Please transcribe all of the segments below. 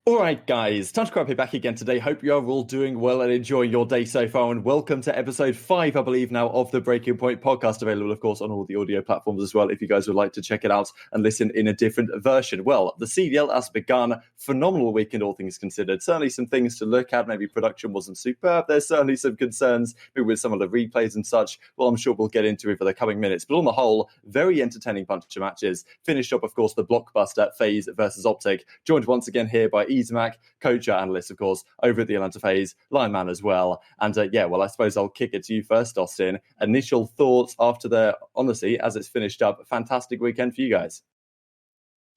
Alright guys, TacticalRab back again today. Hope you are all doing well and enjoying your day so far, and welcome to episode 5, I believe now, of the Breaking Point podcast, available of course on all the audio platforms as well if you guys would like to check it out and listen in a different version. Well, the CDL has begun. Phenomenal weekend, all things considered. Certainly some things to look at. Maybe production wasn't superb. There's certainly some concerns maybe with some of the replays and such. Well, I'm sure we'll get into it for the coming minutes, but on the whole, very entertaining bunch of matches. Finished up, of course, the blockbuster FaZe versus OpTic. Joined once again here by EasyMac, coach analyst, of course, over at the Atlanta FaZe, Lionman as well. And I suppose I'll kick it to you first, Austin. Initial thoughts after the, honestly, as it's finished up, fantastic weekend for you guys.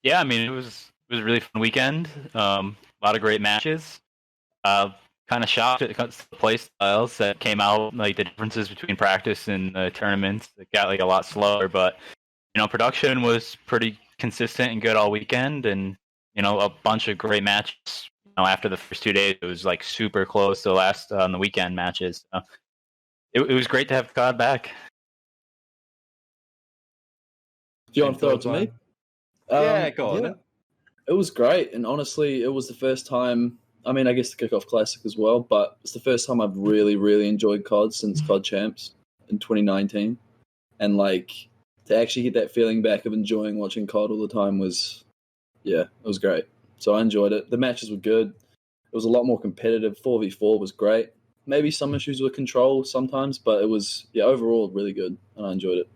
Yeah, I mean, it was a really fun weekend. A lot of great matches. Kind of shocked at the play styles that came out, like the differences between practice and the tournaments. It got like a lot slower, but production was pretty consistent and good all weekend, and a bunch of great matches. After the first 2 days, it was like super close to the last on the weekend matches. So it was great to have God back. Do you want to throw it to me? Yeah, go on. Yeah. It was great, and honestly, it was the first time. I mean, I guess the Kickoff Classic as well, but it's the first time I've really, really enjoyed COD since COD Champs in 2019, and to actually get that feeling back of enjoying watching COD all the time was, it was great. So I enjoyed it. The matches were good. It was a lot more competitive. 4v4 was great. Maybe some issues with control sometimes, but it was, overall really good, and I enjoyed it.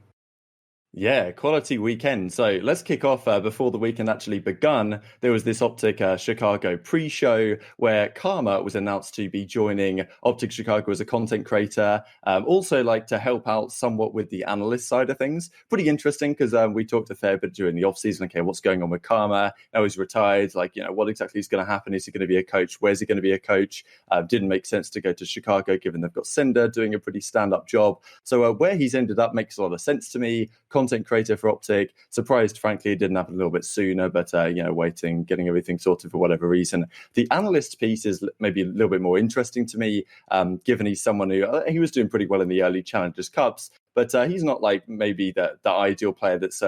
Yeah, quality weekend. So let's kick off before the weekend actually begun. There was this OpTic Chicago pre-show where Karma was announced to be joining OpTic Chicago as a content creator. Also to help out somewhat with the analyst side of things. Pretty interesting because we talked a fair bit during the off-season. Okay, what's going on with Karma? Now he's retired. What exactly is going to happen? Is he going to be a coach? Where's he going to be a coach? Didn't make sense to go to Chicago given they've got Cinder doing a pretty stand-up job. So where he's ended up makes a lot of sense to me. Content creator for OpTic. Surprised, frankly, it didn't happen a little bit sooner, but waiting, getting everything sorted for whatever reason. The analyst piece is maybe a little bit more interesting to me, given he's someone who he was doing pretty well in the early Challengers Cups, but he's not maybe the ideal player that's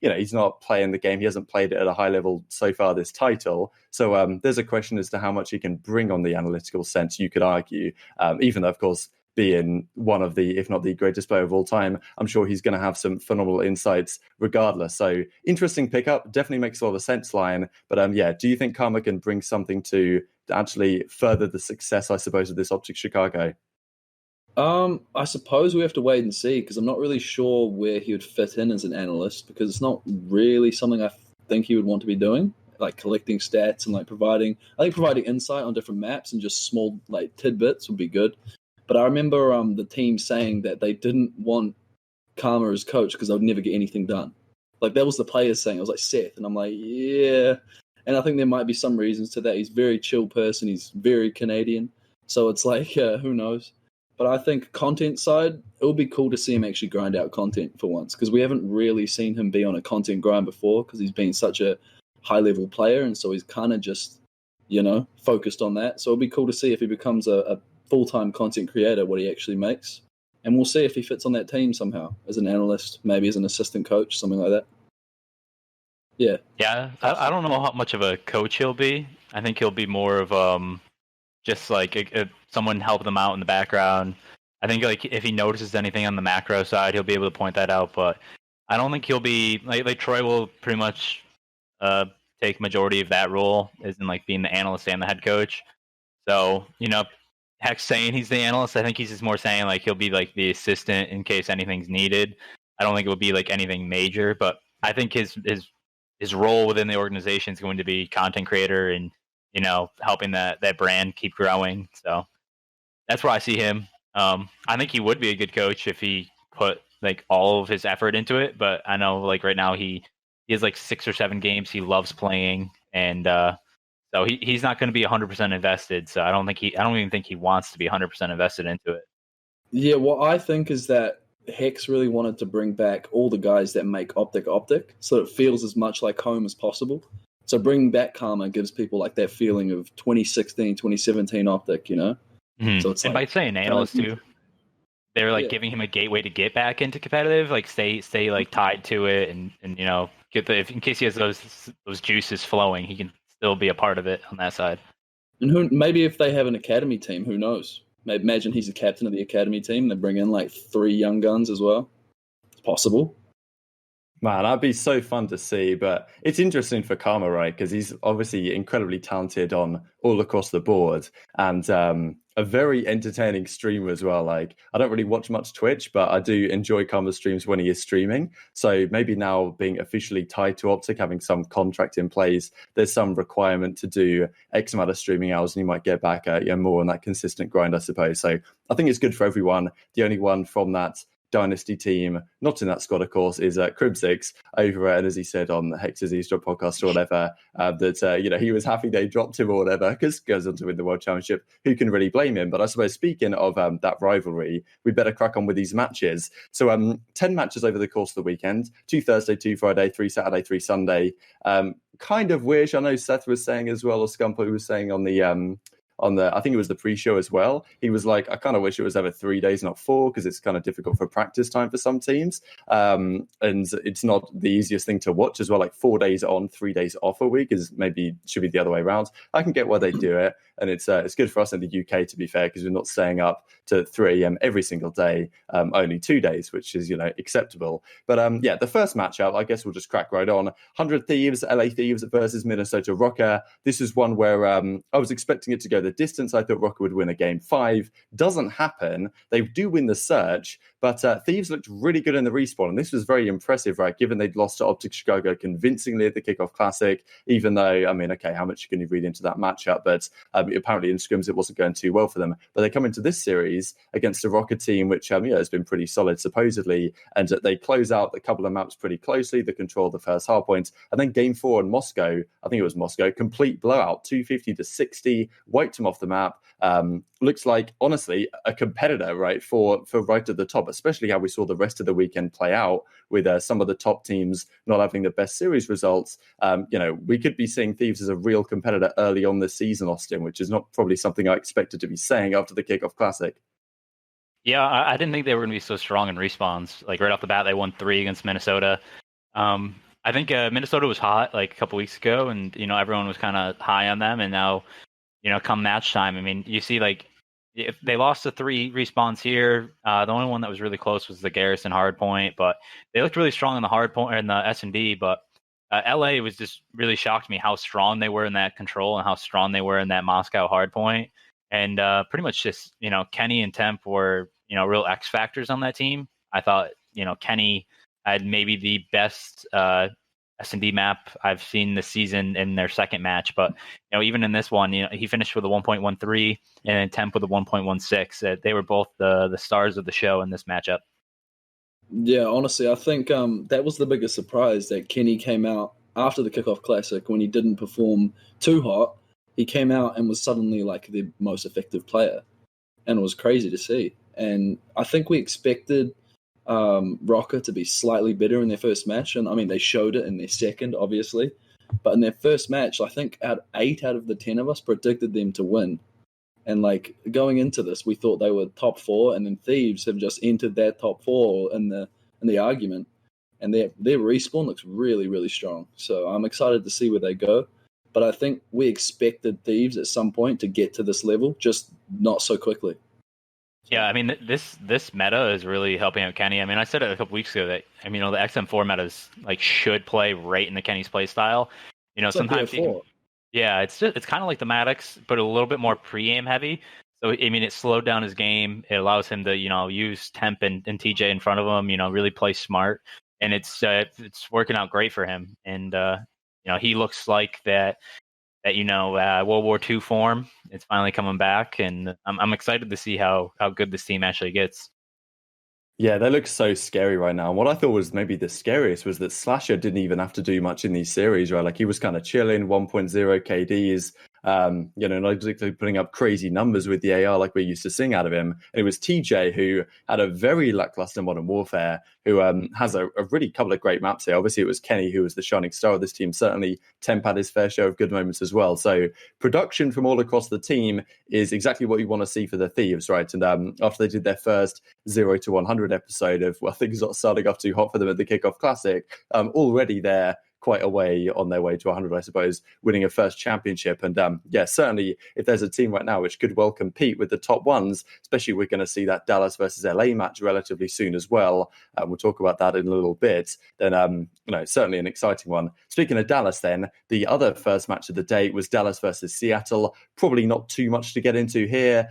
he's not playing the game. He hasn't played it at a high level so far this title. So there's a question as to how much he can bring on the analytical sense, you could argue, even though, of course, being one of the, if not the greatest player of all time, I'm sure he's going to have some phenomenal insights regardless. So interesting pickup, definitely makes a lot of sense, Lion. But do you think Karma can bring something to actually further the success, I suppose, of this OpTic Chicago? I suppose we have to wait and see, because I'm not really sure where he would fit in as an analyst, because it's not really something I think he would want to be doing, like collecting stats and providing insight on different maps and just small tidbits would be good. But I remember the team saying that they didn't want Karma as coach because they would never get anything done. That was the players saying. I was like, Seth. And I'm like, yeah. And I think there might be some reasons to that. He's a very chill person. He's very Canadian. So it's who knows? But I think content side, it would be cool to see him actually grind out content for once, because we haven't really seen him be on a content grind before, because he's been such a high-level player. And so he's kind of just, focused on that. So it'd be cool to see if he becomes a full-time content creator, what he actually makes, and we'll see if he fits on that team somehow as an analyst, maybe as an assistant coach, something like that. I don't know how much of a coach he'll be. I think he'll be more of just someone helping them out in the background. I think if he notices anything on the macro side, he'll be able to point that out, but I don't think he'll be like Troy will pretty much take majority of that role, as in being the analyst and the head coach. So Hex saying he's the analyst, I think he's just more saying he'll be the assistant in case anything's needed. I don't think it would be anything major, but I think his role within the organization is going to be content creator and helping that brand keep growing. So that's where I see him. I think he would be a good coach if he put all of his effort into it. But I know right now he has 6 or 7 games he loves playing, and so he's not going to be 100% invested. So I don't even think he wants to be 100% invested into it. Yeah, what I think is that Hex really wanted to bring back all the guys that make OpTic, so it feels as much like home as possible. So bringing back Karma gives people that feeling of 2016, 2017 OpTic, Mm-hmm. So it's by saying analyst too, they're giving him a gateway to get back into competitive, stay tied to it, and get in case he has those juices flowing, he can still be a part of it on that side. And maybe if they have an academy team, who knows? Maybe imagine he's the captain of the academy team. They bring in like 3 young guns as well. It's possible. Man, that'd be so fun to see, but it's interesting for Karma, right? Because he's obviously incredibly talented on all across the board, and a very entertaining streamer as well. Like, I don't really watch much Twitch, but I do enjoy Karma's streams when he is streaming. So maybe now being officially tied to OpTic, having some contract in place, there's some requirement to do X amount of streaming hours, and you might get back more on that consistent grind, I suppose. So I think it's good for everyone. The only one from that Dynasty team, not in that squad, of course, is Crimsix over, and as he said on the HECZ Drop podcast or whatever, that he was happy they dropped him or whatever because goes on to win the World Championship. Who can really blame him? But I suppose speaking of that rivalry, we better crack on with these matches. So 10 matches over the course of the weekend: 2 Thursday, 2 Friday, 3 Saturday, 3 Sunday. Kind of wish, I know Seth was saying as well, or Scump was saying on the I think it was the pre-show as well. He was like, I kind of wish it was over 3 days, not 4, because it's kind of difficult for practice time for some teams. And it's not the easiest thing to watch as well. Like 4 days on, 3 days off a week should be the other way around. I can get why they do it. And it's good for us in the UK, to be fair, because we're not staying up to 3 a.m. every single day, only 2 days, which is, acceptable. But the first matchup, I guess we'll just crack right on. 100 Thieves, LA Thieves versus Minnesota Rokkr. This is one where I was expecting it to go the distance. I thought Rokkr would win a game 5. Doesn't happen. They do win the search, but Thieves looked really good in the respawn. And this was very impressive, right? Given they'd lost to OpTic Chicago convincingly at the Kickoff Classic, even though, how much can you read into that matchup? But apparently in scrims it wasn't going too well for them. But they come into this series against a Rokkr team which has been pretty solid supposedly, and they close out a couple of maps pretty closely. They control the first hard point, and then game 4 in Moscow, I think it was Moscow, complete blowout, 250-60, wiped them off the map. Looks like, honestly, a competitor, right, for right at the top, especially how we saw the rest of the weekend play out with some of the top teams not having the best series results. We could be seeing Thieves as a real competitor early on this season, Austin, which is not probably something I expected to be saying after the Kickoff Classic. Yeah, I didn't think they were going to be so strong in respawns. Like right off the bat, they won 3 against Minnesota. I think Minnesota was hot like a couple weeks ago, and everyone was kind of high on them. And now, come match time, you see like if they lost the 3 respawns here, the only one that was really close was the Garrison hardpoint, but they looked really strong in the hardpoint and the S&D. But LA was just really shocked me how strong they were in that control and how strong they were in that Moscow hardpoint. And pretty much just, Kenny and Temp were, real X factors on that team. I thought, Kenny had maybe the best S&D map I've seen this season in their second match. But, even in this one, he finished with a 1.13 and then Temp with a 1.16. They were both the stars of the show in this matchup. Yeah, honestly, I think that was the biggest surprise, that Kenny came out after the Kickoff Classic when he didn't perform too hot. He came out and was suddenly like the most effective player, and it was crazy to see. And I think we expected Rokkr to be slightly better in their first match, and they showed it in their second, obviously. But in their first match, I think 8 out of the 10 of us predicted them to win. And like going into this, we thought they were top 4, and then Thieves have just entered that top 4 in the argument, and their respawn looks really, really strong. So I'm excited to see where they go. But I think we expected Thieves at some point to get to this level, just not so quickly. Yeah, this meta is really helping out Kenny. I said it a couple weeks ago that the XM4 meta is should play right into Kenny's play style. Sometimes it's kind of like the Maddox, but a little bit more pre-aim heavy. So it slowed down his game. It allows him to use Temp and TJ in front of him. Really play smart, and it's working out great for him. And he looks like that World War II form. It's finally coming back, and I'm excited to see how good this team actually gets. Yeah, they look so scary right now. And what I thought was maybe the scariest was that Slasher didn't even have to do much in these series, right? Like he was kind of chilling, 1.0 KDs, not exactly putting up crazy numbers with the AR like we're used to seeing out of him. And it was TJ who had a very lackluster Modern Warfare, who has a really couple of great maps here. Obviously, it was Kenny who was the shining star of this team. Certainly, Temp had his fair share of good moments as well. So production from all across the team is exactly what you want to see for the Thieves, right? And after they did their first 0 to 100 episode of, things not starting off too hot for them at the Kickoff Classic, already they're quite a way on their way to 100, I suppose, winning a first championship. And certainly if there's a team right now which could well compete with the top ones, especially we're going to see that Dallas versus LA match relatively soon as well. We'll talk about that in a little bit. Then, certainly an exciting one. Speaking of Dallas, then, the other first match of the day was Dallas versus Seattle. Probably not too much to get into here.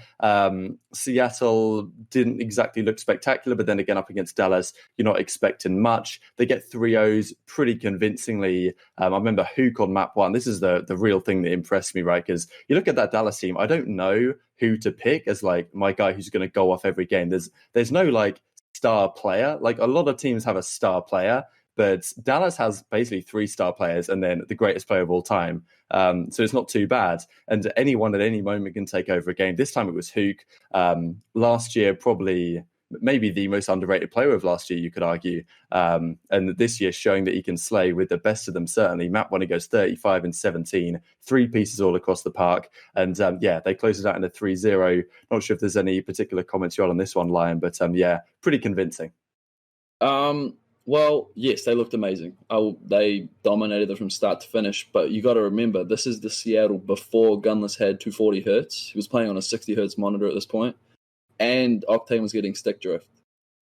Seattle didn't exactly look spectacular, but then again, up against Dallas, you're not expecting much. They get 3-0s pretty convincingly. I remember Hook on map 1. This is the real thing that impressed me, right? Because you look at that Dallas team, I don't know who to pick as like my guy who's going to go off every game. There's no like star player. Like a lot of teams have a star player, but Dallas has basically 3 star players and then the greatest player of all time. So it's not too bad. And anyone at any moment can take over a game. This time it was Hook. Last year, probably maybe the most underrated player of last year, you could argue. And this year showing that he can slay with the best of them, certainly. Map 1, he goes 35 and 17, 3 pieces all across the park. And they closed it out in a 3-0. Not sure if there's any particular comments you had on this one, Lion, but pretty convincing. Well, yes, they looked amazing. They dominated it from start to finish. But you got to remember, this is the Seattle before Gunless had 240 hertz. He was playing on a 60 hertz monitor at this point, and Octane was getting stick drift.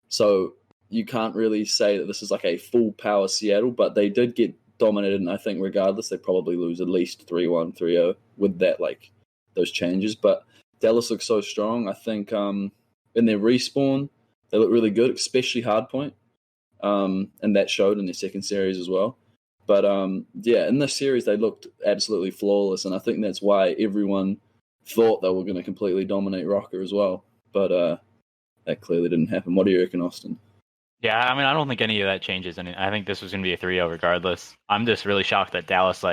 So you can't really say that this is like a full power Seattle, but they did get dominated. And I think regardless, they probably lose at least 3-1, 3-0 with that, like those changes. But Dallas looks so strong. I think in their respawn, they look really good, especially hardpoint. And that showed in their second series as well. But in this series, they looked absolutely flawless. And I think that's why everyone thought they were going to completely dominate Rokkr as well. But that clearly didn't happen. What do you reckon, Austin? Yeah, I mean, I don't think any of that changes. And I think this was going to be a 3-0 regardless. I'm just really shocked that Dallas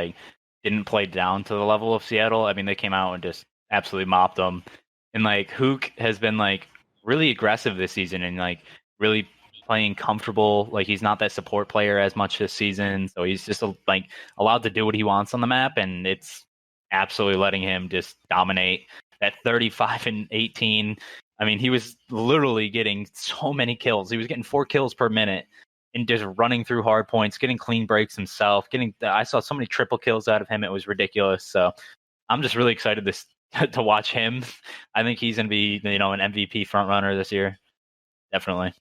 didn't play down to the level of Seattle. I mean, they came out and just absolutely mopped them. And Hook has been really aggressive this season and really playing comfortable. He's not that support player as much this season, so he's just allowed to do what he wants on the map, and it's absolutely letting him just dominate. At 35 and 18, I mean, he was literally getting so many kills. He was getting 4 kills per minute and just running through hard points, getting clean breaks himself. I saw so many triple kills out of him; it was ridiculous. So I'm just really excited to watch him. I think he's going to be an MVP front runner this year, definitely.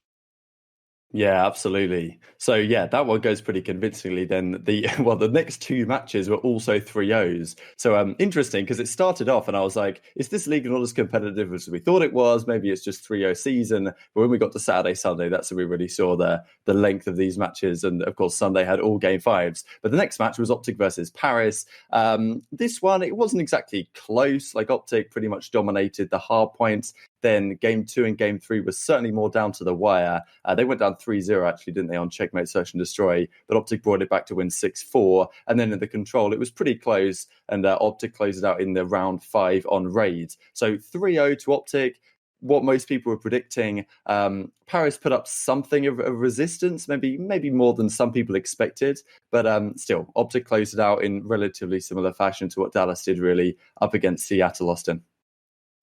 Yeah, absolutely. So that one goes pretty convincingly. Then the next 2 matches were also 3-0s. So interesting because it started off and I was like, is this league not as competitive as we thought it was? Maybe it's just 3-0 season. But when we got to Saturday, Sunday, that's when we really saw the length of these matches. And of course, Sunday had all game 5s. But the next match was OpTic versus Paris. This one, it wasn't exactly close. OpTic pretty much dominated the hard points. Then game 2 and game 3 was certainly more down to the wire. They went down 3-0 actually, didn't they, on Checkmate Search and Destroy, but OpTic brought it back to win 6-4. And then in the control, it was pretty close, and OpTic closed it out in the round 5 on Raid. So 3-0 to OpTic. What most people were predicting, Paris put up something of resistance, maybe more than some people expected, but still, OpTic closed it out in relatively similar fashion to what Dallas did, really, up against Seattle, Austin.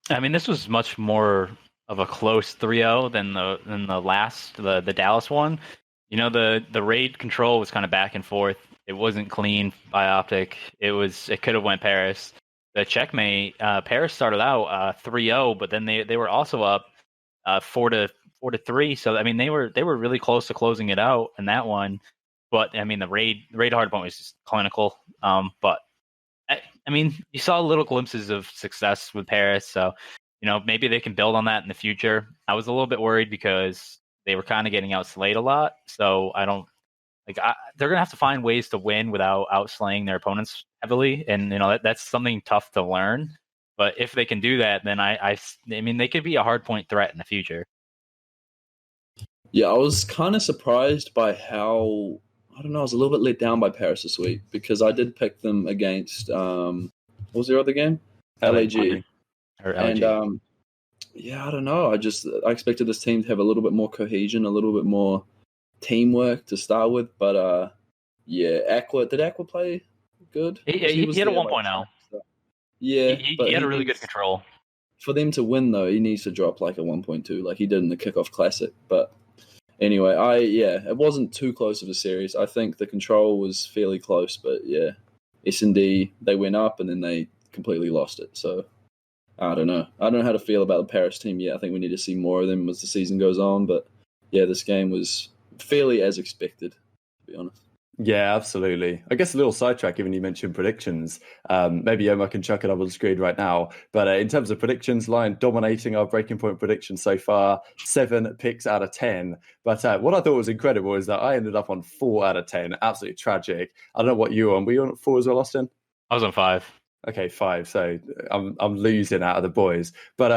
I mean, this was much more of a close 3-0 than the Dallas one. The raid control was kind of back and forth. It wasn't clean by OpTic. It could have went Paris. The checkmate, Paris started out 3-0, but then they were also up 4-3. So I mean, they were really close to closing it out in that one. But I mean, the raid hardpoint was just clinical. But I mean, you saw little glimpses of success with Paris, so maybe they can build on that in the future. I was a little bit worried because they were kind of getting outslayed a lot, so I don't they're gonna have to find ways to win without outslaying their opponents heavily, and that's something tough to learn. But if they can do that, then I mean they could be a hardpoint threat in the future. Yeah, I was kind of surprised by how. I don't know, I was a little bit let down by Paris this week because I did pick them against, what was their other game? LAG. And, I don't know. I expected this team to have a little bit more cohesion, a little bit more teamwork to start with. But, Aqua, did Aqua play good? He had a 1.0. Yeah. He had a really good control. For them to win, though, he needs to drop a 1.2 like he did in the Kickoff Classic. But Anyway, it wasn't too close of a series. I think the control was fairly close, but yeah, S&D, they went up and then they completely lost it. So I don't know. I don't know how to feel about the Paris team yet. I think we need to see more of them as the season goes on. But yeah, this game was fairly as expected, to be honest. Yeah, absolutely. I guess a little sidetrack, given you mentioned predictions. Maybe Omar can chuck it up on the screen right now. But in terms of predictions, Lion dominating our breaking point predictions so far, 7 picks out of 10. But what I thought was incredible is that I ended up on 4 out of 10. Absolutely tragic. I don't know what you were on. Were you on 4 as well, Austin? I was on 5. Okay, 5. So I'm losing out of the boys. But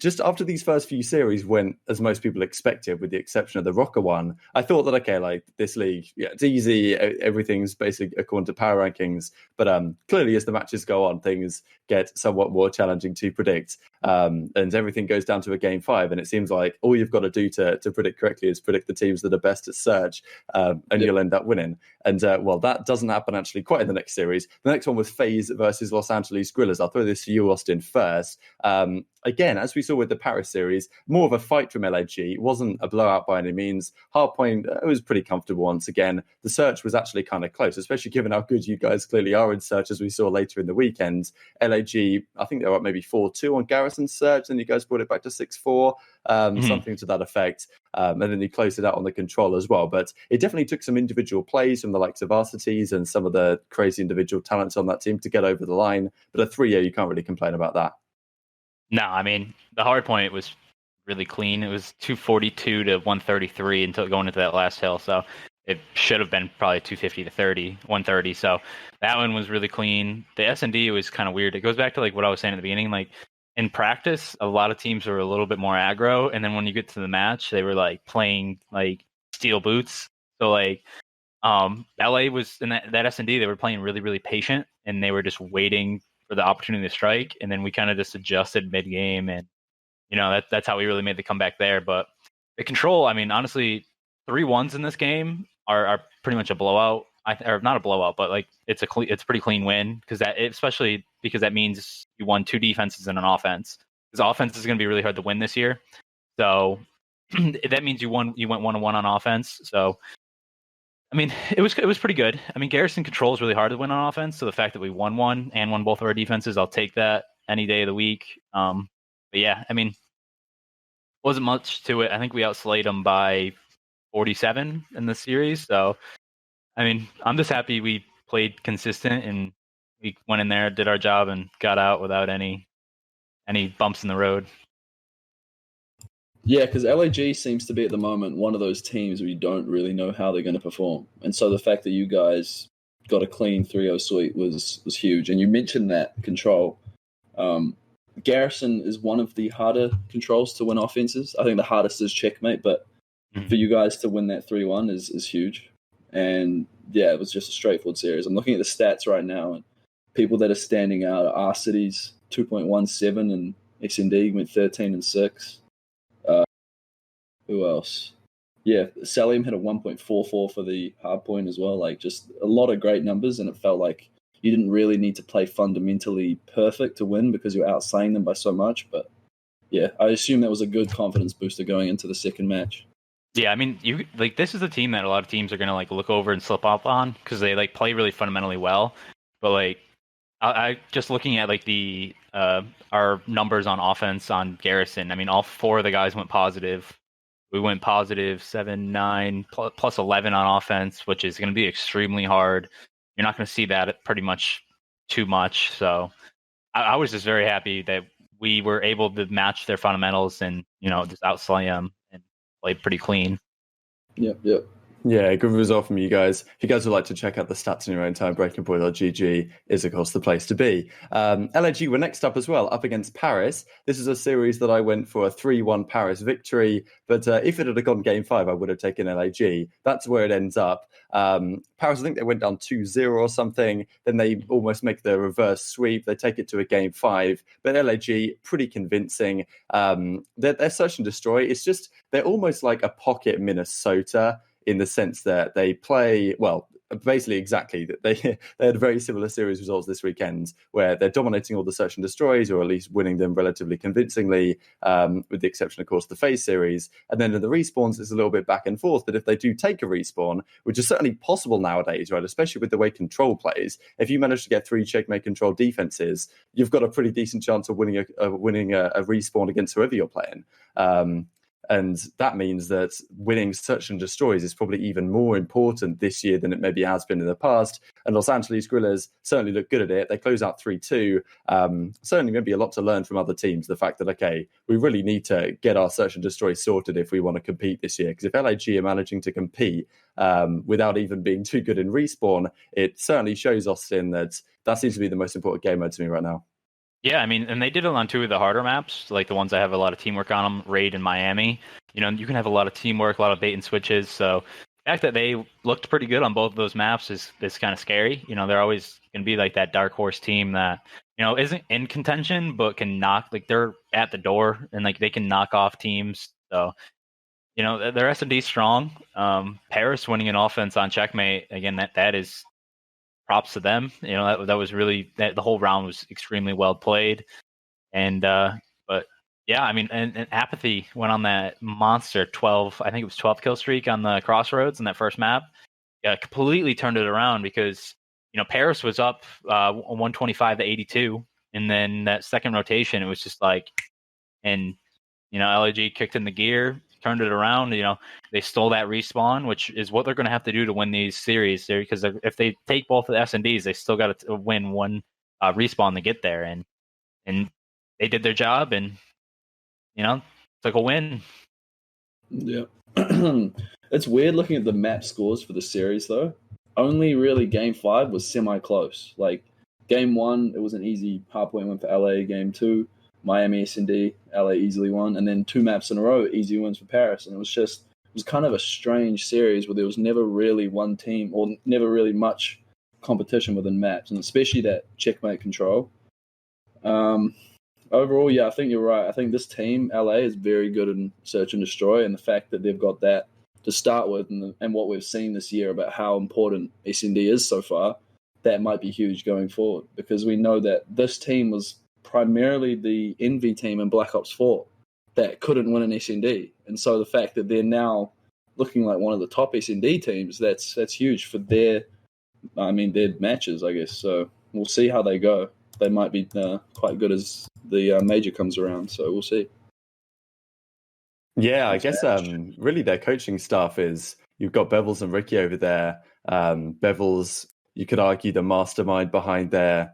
just after these first few series went as most people expected, with the exception of the Rokkr one, I thought that, okay, like this league, yeah, it's easy. Everything's basically according to power rankings. But clearly, as the matches go on, things get somewhat more challenging to predict. And everything goes down to a game 5. And it seems like all you've got to do to predict correctly is predict the teams that are best at search, and you'll end up winning. And well, that doesn't happen actually quite in the next series. The next one was FaZe versus Los Angeles Guerrillas. I'll throw this to you, Austin, first. Again, as we saw with the Paris series, more of a fight from LAG. It wasn't a blowout by any means. Hardpoint, it was pretty comfortable once again. The search was actually kind of close, especially given how good you guys clearly are in search, as we saw later in the weekend. LAG, I think they were up maybe 4-2 on Garrison search, and you guys brought it back to 6-4, something to that effect. And then you closed it out on the control as well. But it definitely took some individual plays from the likes of Varsities and some of the crazy individual talents on that team to get over the line. But a 3-0, you can't really complain about that. No, I mean, the hard point was really clean. It was 242 to 133 until going into that last hill. So it should have been probably 250 to 130. So that one was really clean. The S&D was kind of weird. It goes back to like what I was saying at the beginning. Like in practice, a lot of teams were a little bit more aggro. And then when you get to the match, they were like playing like steel boots. So like LA was in that S&D, they were playing really, really patient, and they were just waiting for the opportunity to strike, and then we kind of just adjusted mid-game, and that's how we really made the comeback there. But the control, I mean, honestly, 3-1s in this game are pretty much a blowout, or not a blowout, but like it's a pretty clean win, especially because that means you won 2 defenses and an offense. Because offense is going to be really hard to win this year, so that means you went 1-1 on offense. So I mean, it was pretty good. I mean, Garrison control is really hard to win on offense. So the fact that we won one and won both of our defenses, I'll take that any day of the week. But yeah, I mean, wasn't much to it. I think we outslayed them by 47 in the series. So, I mean, I'm just happy we played consistent and we went in there, did our job, and got out without any bumps in the road. Yeah, because LAG seems to be at the moment one of those teams where you don't really know how they're going to perform. And so the fact that you guys got a clean 3-0 sweep was huge. And you mentioned that control. Garrison is one of the harder controls to win offenses. I think the hardest is checkmate, but for you guys to win that 3-1 is huge. And yeah, it was just a straightforward series. I'm looking at the stats right now, and people that are standing out are R-Cities 2.17 and XND went 13 and 6. Who else? Yeah, Salium had a 1.44 for the hard point as well. Like, just a lot of great numbers, and it felt like you didn't really need to play fundamentally perfect to win because you're outslaying them by so much. But yeah, I assume that was a good confidence booster going into the second match. Yeah, I mean, this is a team that a lot of teams are gonna like look over and slip up on because they like play really fundamentally well. But like, I just looking at like the our numbers on offense on Garrison. I mean, all 4 of the guys went positive. We went positive 7, 9, plus 11 on offense, which is going to be extremely hard. You're not going to see that pretty much too much. So I was just very happy that we were able to match their fundamentals and, just outslay them and play pretty clean. Yep. Yeah, good result from you guys. If you guys would like to check out the stats in your own time, breakingpoint.gg is, of course, the place to be. LAG were next up as well, up against Paris. This is a series that I went for a 3-1 Paris victory, but if it had gone game 5, I would have taken LAG. That's where it ends up. Paris, I think they went down 2-0 or something. Then they almost make the reverse sweep. They take it to a game 5. But LAG, pretty convincing. Their search and destroy, it's just, they're almost like a pocket Minnesota, in the sense that they play, well, basically exactly that they had very similar series results this weekend, where they're dominating all the search and destroys, or at least winning them relatively convincingly, with the exception, of course, the FaZe series. And then in the respawns, it's a little bit back and forth. But if they do take a respawn, which is certainly possible nowadays, right, especially with the way Control plays, if you manage to get 3 checkmate Control defenses, you've got a pretty decent chance of winning a respawn against whoever you're playing. And that means that winning search and destroys is probably even more important this year than it maybe has been in the past. And Los Angeles Guerrillas certainly look good at it. They close out 3-2. Certainly maybe a lot to learn from other teams. The fact that, okay, we really need to get our search and destroy sorted if we want to compete this year. Because if LAG are managing to compete without even being too good in respawn, it certainly shows Austin that seems to be the most important game mode to me right now. Yeah, I mean, and they did it on 2 of the harder maps, like the ones that have a lot of teamwork on them, Raid and Miami. You know, you can have a lot of teamwork, a lot of bait and switches. So the fact that they looked pretty good on both of those maps is kind of scary. You know, they're always going to be like that dark horse team that, you know, isn't in contention, but can knock, like they're at the door and like they can knock off teams. So, you know, their S&D strong. Paris winning an offense on checkmate, again, that is props to them. You know, that was really, the whole round was extremely well played. And but yeah, I mean, and Apathy went on that monster 12 kill streak on the Crossroads in that first map. Yeah, completely turned it around because, you know, Paris was up 125 to 82, and then that second rotation, it was just like, and you know, LAG kicked in the gear, turned it around. You know, they stole that respawn, which is what they're going to have to do to win these series there, because if they take both the S&Ds, they still got to win one respawn to get there, and they did their job, and you know, took a win. Yeah. It's weird looking at the map scores for the series though. Only really game 5 was semi-close. Like game 1, it was an easy hardpoint win for LA. Game 2, Miami S&D, LA easily won, and then 2 maps in a row, easy wins for Paris. And it was kind of a strange series where there was never really one team or never really much competition within maps, and especially that checkmate Control. Overall, yeah, I think you're right. I think this team, LA, is very good in search and destroy, and the fact that they've got that to start with, and what we've seen this year about how important S&D is so far, that might be huge going forward, because we know that this team was primarily the Envy team in Black Ops 4 that couldn't win an S&D. And so the fact that they're now looking like one of the top S&D teams, that's huge for their matches, I guess. So we'll see how they go. They might be quite good as the major comes around, so we'll see. Yeah, I guess really their coaching staff is, you've got Bevels and Ricky over there. Bevels, you could argue, the mastermind behind the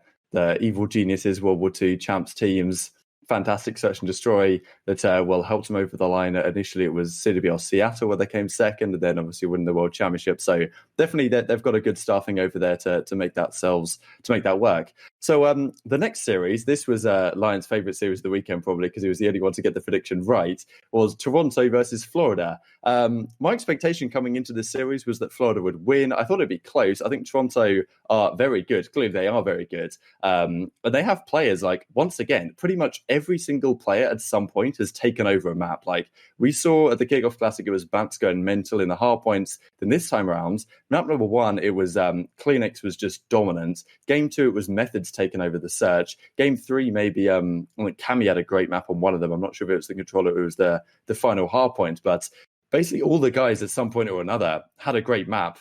Evil Geniuses World War II champs teams. Fantastic search and destroy that helped them over the line. Initially, it was CDL Seattle where they came second, and then obviously winning the World Championship. So definitely they've got a good staffing over there to make that work. So the next series, this was Lion's favorite series of the weekend, probably because he was the only one to get the prediction right, was Toronto versus Florida. My expectation coming into this series was that Florida would win. I thought it'd be close. I think Toronto are very good. Clearly, they are very good. But they have players like, once again, pretty much every single player at some point has taken over a map. Like we saw at the Kickoff Classic, it was Bants going mental in the hard points. Then this time around, map number 1, it was Kleenex was just dominant. Game 2, it was Methods taking over the search. Game 3, maybe Cammy had a great map on one of them. I'm not sure if it was the controller, it was the final hard point, but basically all the guys at some point or another had a great map.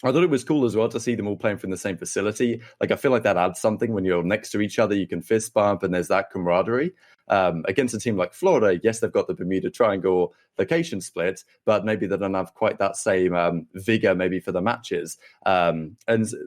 I thought it was cool as well to see them all playing from the same facility. Like, I feel like that adds something when you're next to each other. You can fist bump and there's that camaraderie. Against a team like Florida, yes, they've got the Bermuda Triangle location split, but maybe they don't have quite that same vigor maybe for the matches. And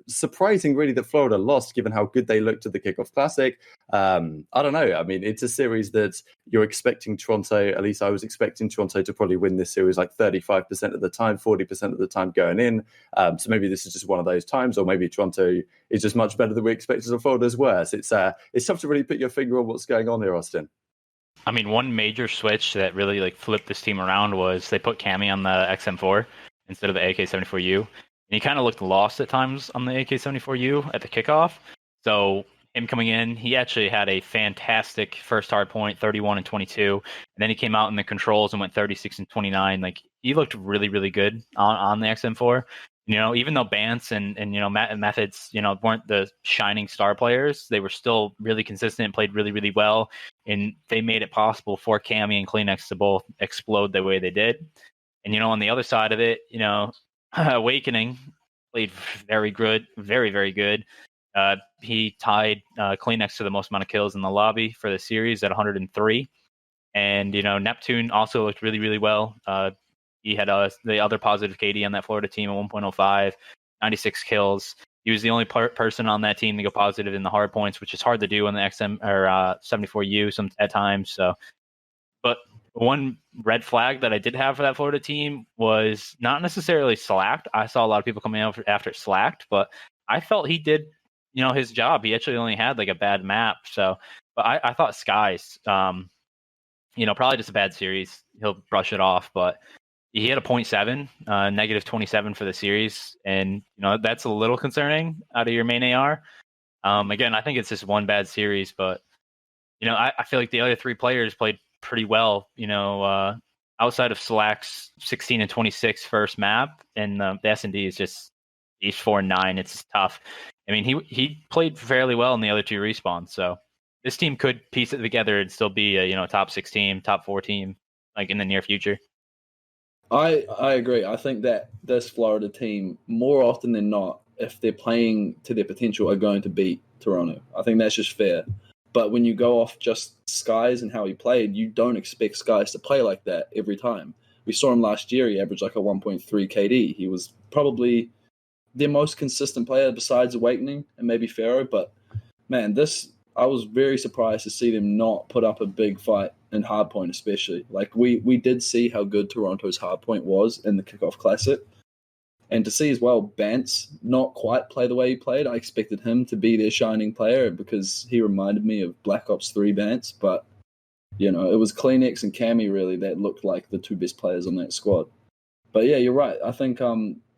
surprising really that Florida lost, given how good they looked at the Kickoff Classic. I don't know. I mean, it's a series that you're expecting Toronto, at least I was expecting Toronto to probably win this series like 35% of the time, 40% of the time going in. So maybe this is just one of those times, or maybe Toronto is just much better than we expected and Florida's worse. It's tough to really put your finger on what's going on here, Austin. I mean, one major switch that really like flipped this team around was they put Cammy on the XM4 instead of the AK-74U. And he kind of looked lost at times on the AK-74U at the kickoff. So him coming in, he actually had a fantastic first hard point, 31 and 22. And then he came out in the controls and went 36 and 29. Like, he looked really, really good on the XM4. Even though Bance and Methods, weren't the shining star players, they were still really consistent and played really, really well. And they made it possible for Cammy and Kleenex to both explode the way they did. And, on the other side of it, Awakening played very good, very, very good. He tied Kleenex to the most amount of kills in the lobby for the series at 103. And, Neptune also looked really, really well. He had the other positive KD on that Florida team at 1.05, 96 kills. He was the only person on that team to go positive in the hard points, which is hard to do on the XM or 74U at times. So, but one red flag that I did have for that Florida team was not necessarily Slacked. I saw a lot of people coming out after Slacked, but I felt he did, his job. He actually only had like a bad map. So, but I thought Skies, probably just a bad series. He'll brush it off, but he had a 0.7, negative 27 for the series. And, that's a little concerning out of your main AR. Again, I think it's just one bad series, but, I feel like the other three players played pretty well, outside of Slack's 16 and 26 first map. And the S&D is just East 4 and 9. It's tough. I mean, he played fairly well in the other two respawns. So this team could piece it together and still be a, top 6 team, top 4 team, like in the near future. I agree. I think that this Florida team, more often than not, if they're playing to their potential, are going to beat Toronto. I think that's just fair. But when you go off just Skies and how he played, you don't expect Skies to play like that every time. We saw him last year. He averaged like a 1.3 KD. He was probably their most consistent player besides Awakening and maybe Pharaoh. But, man, I was very surprised to see them not put up a big fight in hardpoint, especially. Like, we did see how good Toronto's hardpoint was in the Kickoff Classic. And to see as well Bance not quite play the way he played, I expected him to be their shining player because he reminded me of Black Ops 3 Bance. But, it was Kleenex and Cammy, really, that looked like the two best players on that squad. But, yeah, you're right. I think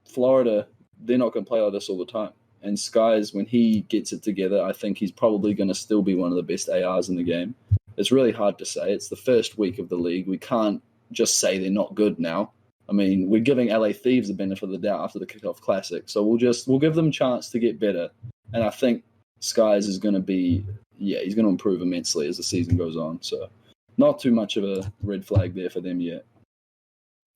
Florida, they're not going to play like this all the time. And Skies, when he gets it together, I think he's probably going to still be one of the best ARs in the game. It's really hard to say. It's the first week of the league. We can't just say they're not good now. I mean, we're giving LA Thieves the benefit of the doubt after the Kickoff Classic. So we'll give them a chance to get better. And I think Skies is going to be, he's going to improve immensely as the season goes on. So not too much of a red flag there for them yet.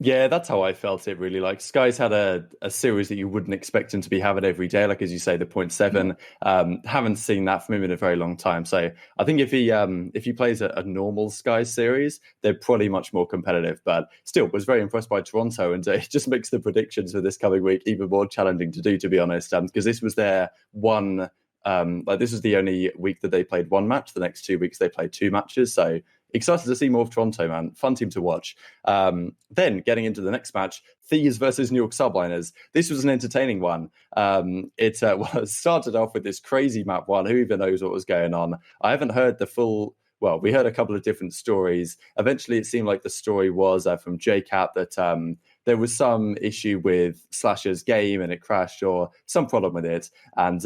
Yeah, that's how I felt it, really. Like, Skies had a series that you wouldn't expect him to be having every day. Like, as you say, the 0.7. Haven't seen that from him in a very long time. So I think if he plays a normal Skies series, they're probably much more competitive. But still, was very impressed by Toronto. And it just makes the predictions for this coming week even more challenging to do, to be honest. Because this was their one... this was the only week that they played one match. The next 2 weeks, they played 2 matches. So excited to see more of Toronto, man. Fun team to watch. Then getting into the next match, Thieves versus New York Subliners. This was an entertaining one. It started off with this crazy map one. Who even knows what was going on? I haven't heard the full... Well, we heard a couple of different stories. Eventually, it seemed like the story was from JCap that there was some issue with Slasher's game and it crashed or some problem with it. And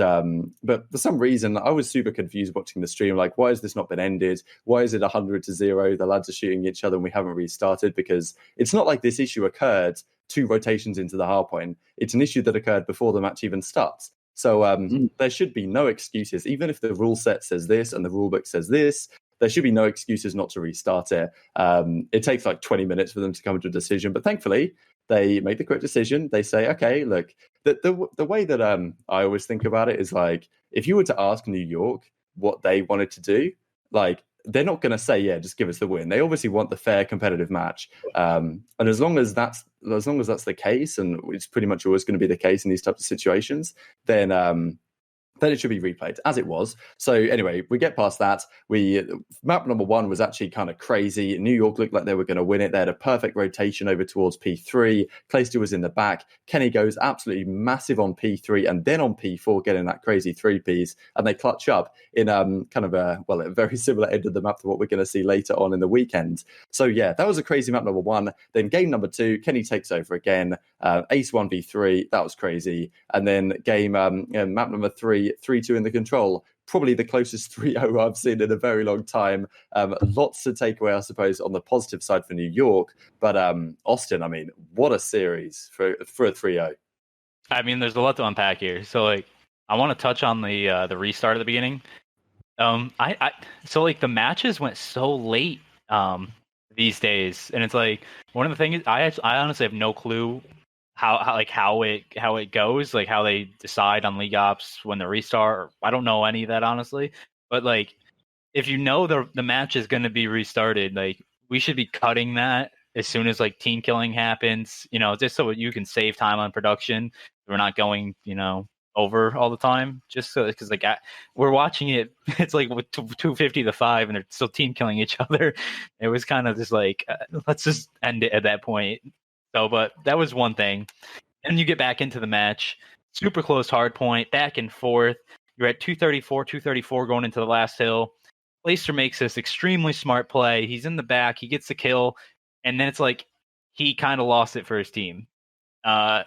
but for some reason, I was super confused watching the stream. Like, why has this not been ended? Why is it 100-0? The lads are shooting each other and we haven't restarted, because it's not like this issue occurred 2 rotations into the hardpoint. It's an issue that occurred before the match even starts. So there should be no excuses. Even if the rule set says this and the rule book says this, there should be no excuses not to restart it. It takes like 20 minutes for them to come to a decision. But thankfully, they make the correct decision. They say, okay, look, the way that I always think about it is like, if you were to ask New York what they wanted to do, like, they're not going to say, yeah, just give us the win. They obviously want the fair, competitive match. And as long as that's the case, and it's pretty much always going to be the case in these types of situations, then it should be replayed, as it was. So anyway, we get past that. Map number 1 was actually kind of crazy. New York looked like they were going to win it. They had a perfect rotation over towards P3. Clayster was in the back. Kenny goes absolutely massive on P3 and then on P4, getting that crazy 3Ps. And they clutch up in kind of a very similar end of the map to what we're going to see later on in the weekend. So yeah, that was a crazy map number 1. Then game number 2, Kenny takes over again. Ace 1v3, that was crazy. And then game map number 3, 3-2 in the control. Probably the closest 3-0 I've seen in a very long time. Lots to take away, I suppose, on the positive side for New York. But Austin, I mean, what a series for a 3-0. I mean, there's a lot to unpack here. So like, I want to touch on the restart at the beginning. So like the matches went so late these days, and it's like one of the things I honestly have no clue how it goes, like how they decide on league ops when the restart. I don't know any of that honestly, but like if you know the match is going to be restarted, like we should be cutting that as soon as like team killing happens, just so you can save time on production. We're not going, over all the time, just so because like we're watching it, it's like with 250 to 5, and they're still team killing each other. It was kind of just like let's just end it at that point. So, but that was one thing. And you get back into the match, super close hard point, back and forth. You're at 234 going into the last hill. Clayster makes this extremely smart play. He's in the back. He gets the kill. And then it's like he kind of lost it for his team. I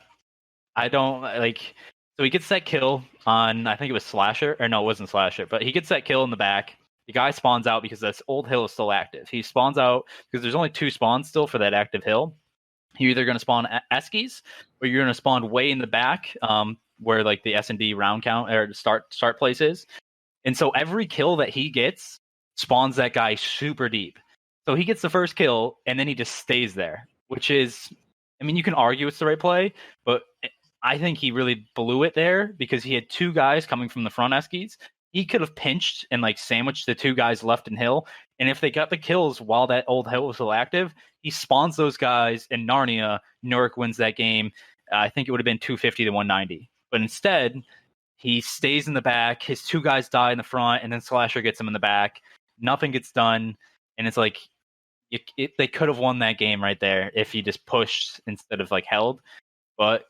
don't like. So he gets that kill on, I think it was Slasher. Or no, it wasn't Slasher. But he gets that kill in the back. The guy spawns out because this old hill is still active. He spawns out because there's only 2 spawns still for that active hill. You're either going to spawn Eskies or you're going to spawn way in the back where like the S&D round count or start place is. And so every kill that he gets spawns that guy super deep. So he gets the first kill and then he just stays there, which is, I mean, you can argue it's the right play, but I think he really blew it there because he had 2 guys coming from the front Eskies. He could have pinched and like sandwiched the 2 guys left in hill. And if they got the kills while that old hill was still active, he spawns those guys in Narnia. Newark wins that game. I think it would have been 250 to 190. But instead, he stays in the back. His 2 guys die in the front, and then Slasher gets him in the back. Nothing gets done. And it's like they could have won that game right there if he just pushed instead of like held. But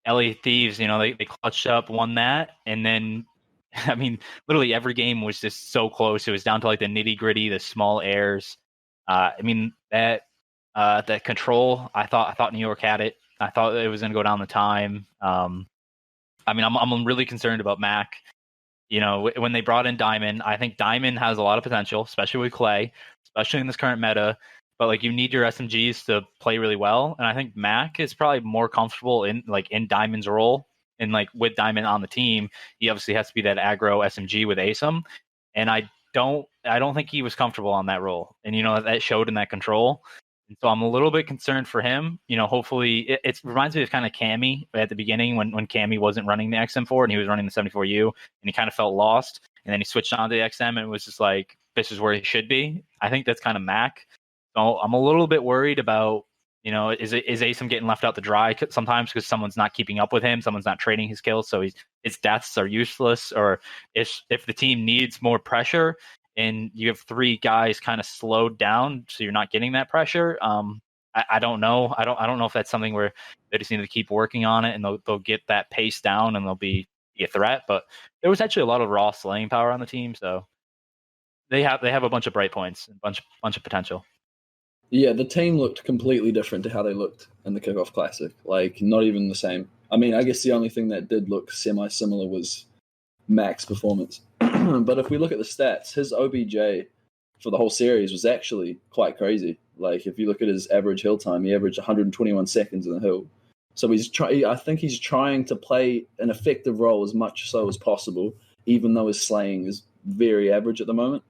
LA Thieves, they clutched up, won that. And then, I mean, literally every game was just so close. It was down to like the nitty gritty, the small errors. I mean, that control, I thought New York had it. I thought it was going to go down the time. I mean, I'm really concerned about Mac. When they brought in Diamond, I think Diamond has a lot of potential, especially with Clay, especially in this current meta. But like, you need your SMGs to play really well, and I think Mac is probably more comfortable in Diamond's role, and like with Diamond on the team, he obviously has to be that aggro SMG with ASIM, and I don't think he was comfortable on that role, and that showed in that control. And so I'm a little bit concerned for him. Hopefully it reminds me of kind of Cammy at the beginning when Cammy wasn't running the XM4 and he was running the 74U, and he kind of felt lost, and then he switched on to the XM and it was just like, this is where he should be. I think that's kind of Mac. So I'm a little bit worried about, is ASIM getting left out to dry sometimes because someone's not keeping up with him, someone's not trading his kills, so his deaths are useless, or if the team needs more pressure and you have 3 guys kind of slowed down, so you're not getting that pressure. I don't know. I don't know if that's something where they just need to keep working on it and they'll get that pace down and they'll be a threat. But there was actually a lot of raw slaying power on the team, so they have a bunch of bright points and bunch of potential. Yeah, the team looked completely different to how they looked in the Kickoff Classic. Like, not even the same. I mean, I guess the only thing that did look semi-similar was Mac's performance. But if we look at the stats, his OBJ for the whole series was actually quite crazy. Like, if you look at his average hill time, he averaged 121 seconds in the hill. So I think he's trying to play an effective role as much so as possible, even though his slaying is very average at the moment.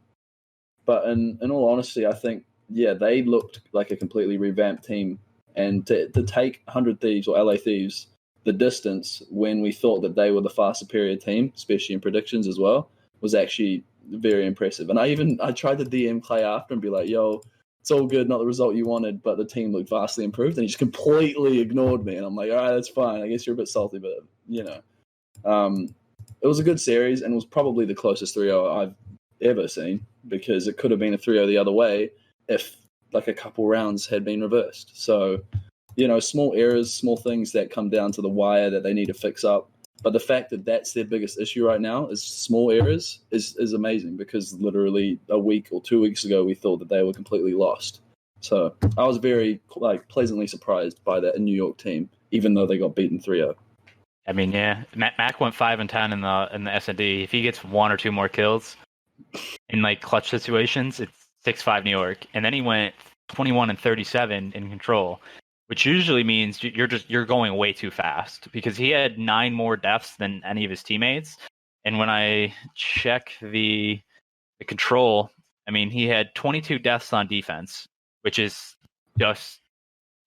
But in all honesty, I think, yeah, they looked like a completely revamped team. And to take 100 Thieves or LA Thieves the distance when we thought that they were the far superior team, especially in predictions as well, was actually very impressive. And I tried to DM Clay after and be like, yo, it's all good, not the result you wanted, but the team looked vastly improved. And he just completely ignored me. And I'm like, all right, that's fine. I guess you're a bit salty, but, it was a good series and it was probably the closest 3-0 I've ever seen, because it could have been a 3-0 the other way if like a couple rounds had been reversed. So, small errors, small things that come down to the wire that they need to fix up. But the fact that that's their biggest issue right now is small errors is amazing, because literally a week or 2 weeks ago, we thought that they were completely lost. So I was very pleasantly surprised by that New York team, even though they got beaten 3-0. I mean, yeah, Mac went 5-10 in the S&D. If he gets 1 or 2 more kills in like clutch situations, it's 6-5 New York. And then he went 21-37 in control. which usually means you're going way too fast, because he had 9 more deaths than any of his teammates. And when I check the control, I mean, he had 22 deaths on defense, which is just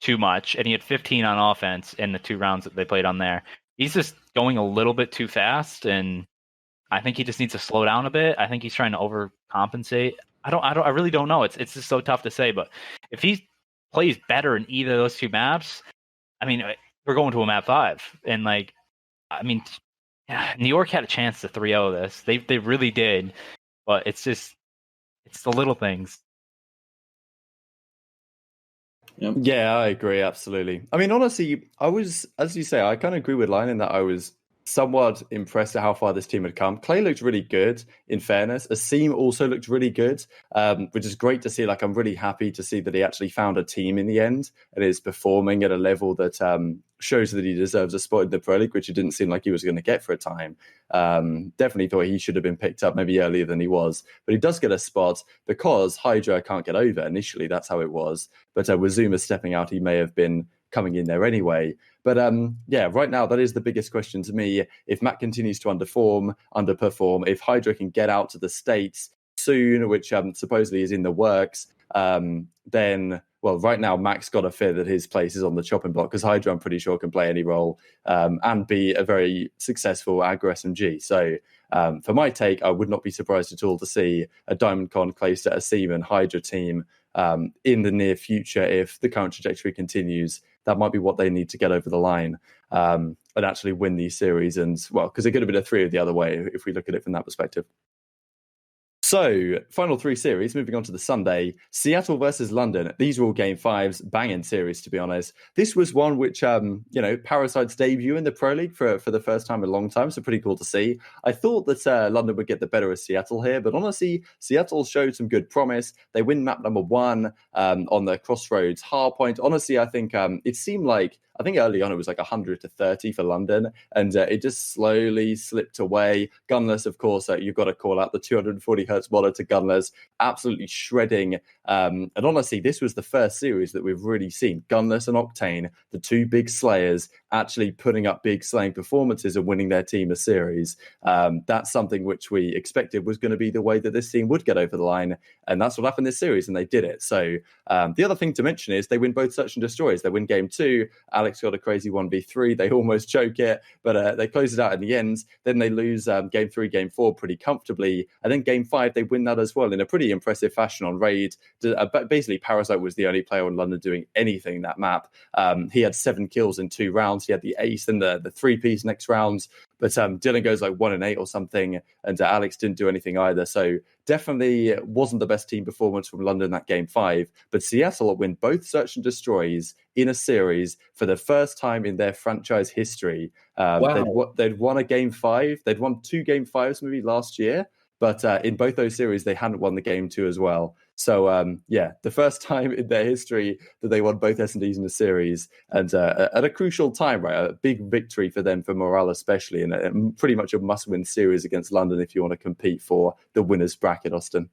too much, and he had 15 on offense in the 2 rounds that they played on there. He's just going a little bit too fast, and I think he just needs to slow down a bit. I think he's trying to overcompensate. I really don't know. It's just so tough to say. But if he plays better in either of those 2 maps, I mean, we're going to a map 5, and like, I mean, yeah, New York had a chance to 3-0 this. They really did, but it's the little things. Yep. Yeah, I agree, absolutely. I mean, honestly, I was, as you say, I kind of agree with Line in that I was somewhat impressed at how far this team had come. Clay looked really good, in fairness. Asim also looked really good, which is great to see. Like, I'm really happy to see that he actually found a team in the end and is performing at a level that shows that he deserves a spot in the Pro League, which it didn't seem like he was going to get for a time. Definitely thought he should have been picked up maybe earlier than he was, but he does get a spot because Hydra can't get over. Initially, that's how it was. But with Zuma stepping out, he may have been coming in there anyway. But yeah, right now, that is the biggest question to me. If Matt continues to underperform, if Hydra can get out to the States soon, which supposedly is in the works, then, well, right now, Mac's got a fear that his place is on the chopping block, because Hydra, I'm pretty sure, can play any role and be a very successful aggro SMG. So for my take, I would not be surprised at all to see a DiamondCon, Clayster, Asim, and Hydra team in the near future. If the current trajectory continues, that might be what they need to get over the line and actually win these series. And, well, because it could have been a 3 the other way if we look at it from that perspective. So, final 3 series, moving on to the Sunday. Seattle versus London. These were all Game 5s, banging series, to be honest. This was one which, Parasite's debut in the Pro League for the first time in a long time, so pretty cool to see. I thought that London would get the better of Seattle here, but honestly, Seattle showed some good promise. They win map number 1 on the Crossroads hardpoint. Honestly, I think it seemed like, I think early on it was like 100-30 for London, and it just slowly slipped away. Gunless, of course, you've got to call out the 240 hertz mono to Gunless, absolutely shredding. And honestly, this was the first series that we've really seen Gunless and Octane, the 2 big slayers, actually putting up big slaying performances and winning their team a series. That's something which we expected was going to be the way that this team would get over the line, and that's what happened this series, and they did it. So the other thing to mention is they win both Search and Destroys. They win Game 2. Alex got a crazy 1v3. They almost choke it, but they close it out in the end. Then they lose Game 3, Game 4 pretty comfortably. And then Game 5, they win that as well in a pretty impressive fashion on Raid. Basically, Parasite was the only player in London doing anything that map. He had 7 kills in 2 rounds. He had the ace and the 3-piece next rounds. But Dylan goes like 1-8 or something, and Alex didn't do anything either. So definitely wasn't the best team performance from London that Game 5. But Seattle win both Search and Destroys in a series for the first time in their franchise history. Wow. They'd won a Game 5. They'd won 2 Game 5s maybe last year. But in both those series, they hadn't won the Game 2 as well. So, yeah, the first time in their history that they won both S&Ds in a series, and at a crucial time, right? A big victory for them, for morale especially, and pretty much a must-win series against London if you want to compete for the winner's bracket, Austin.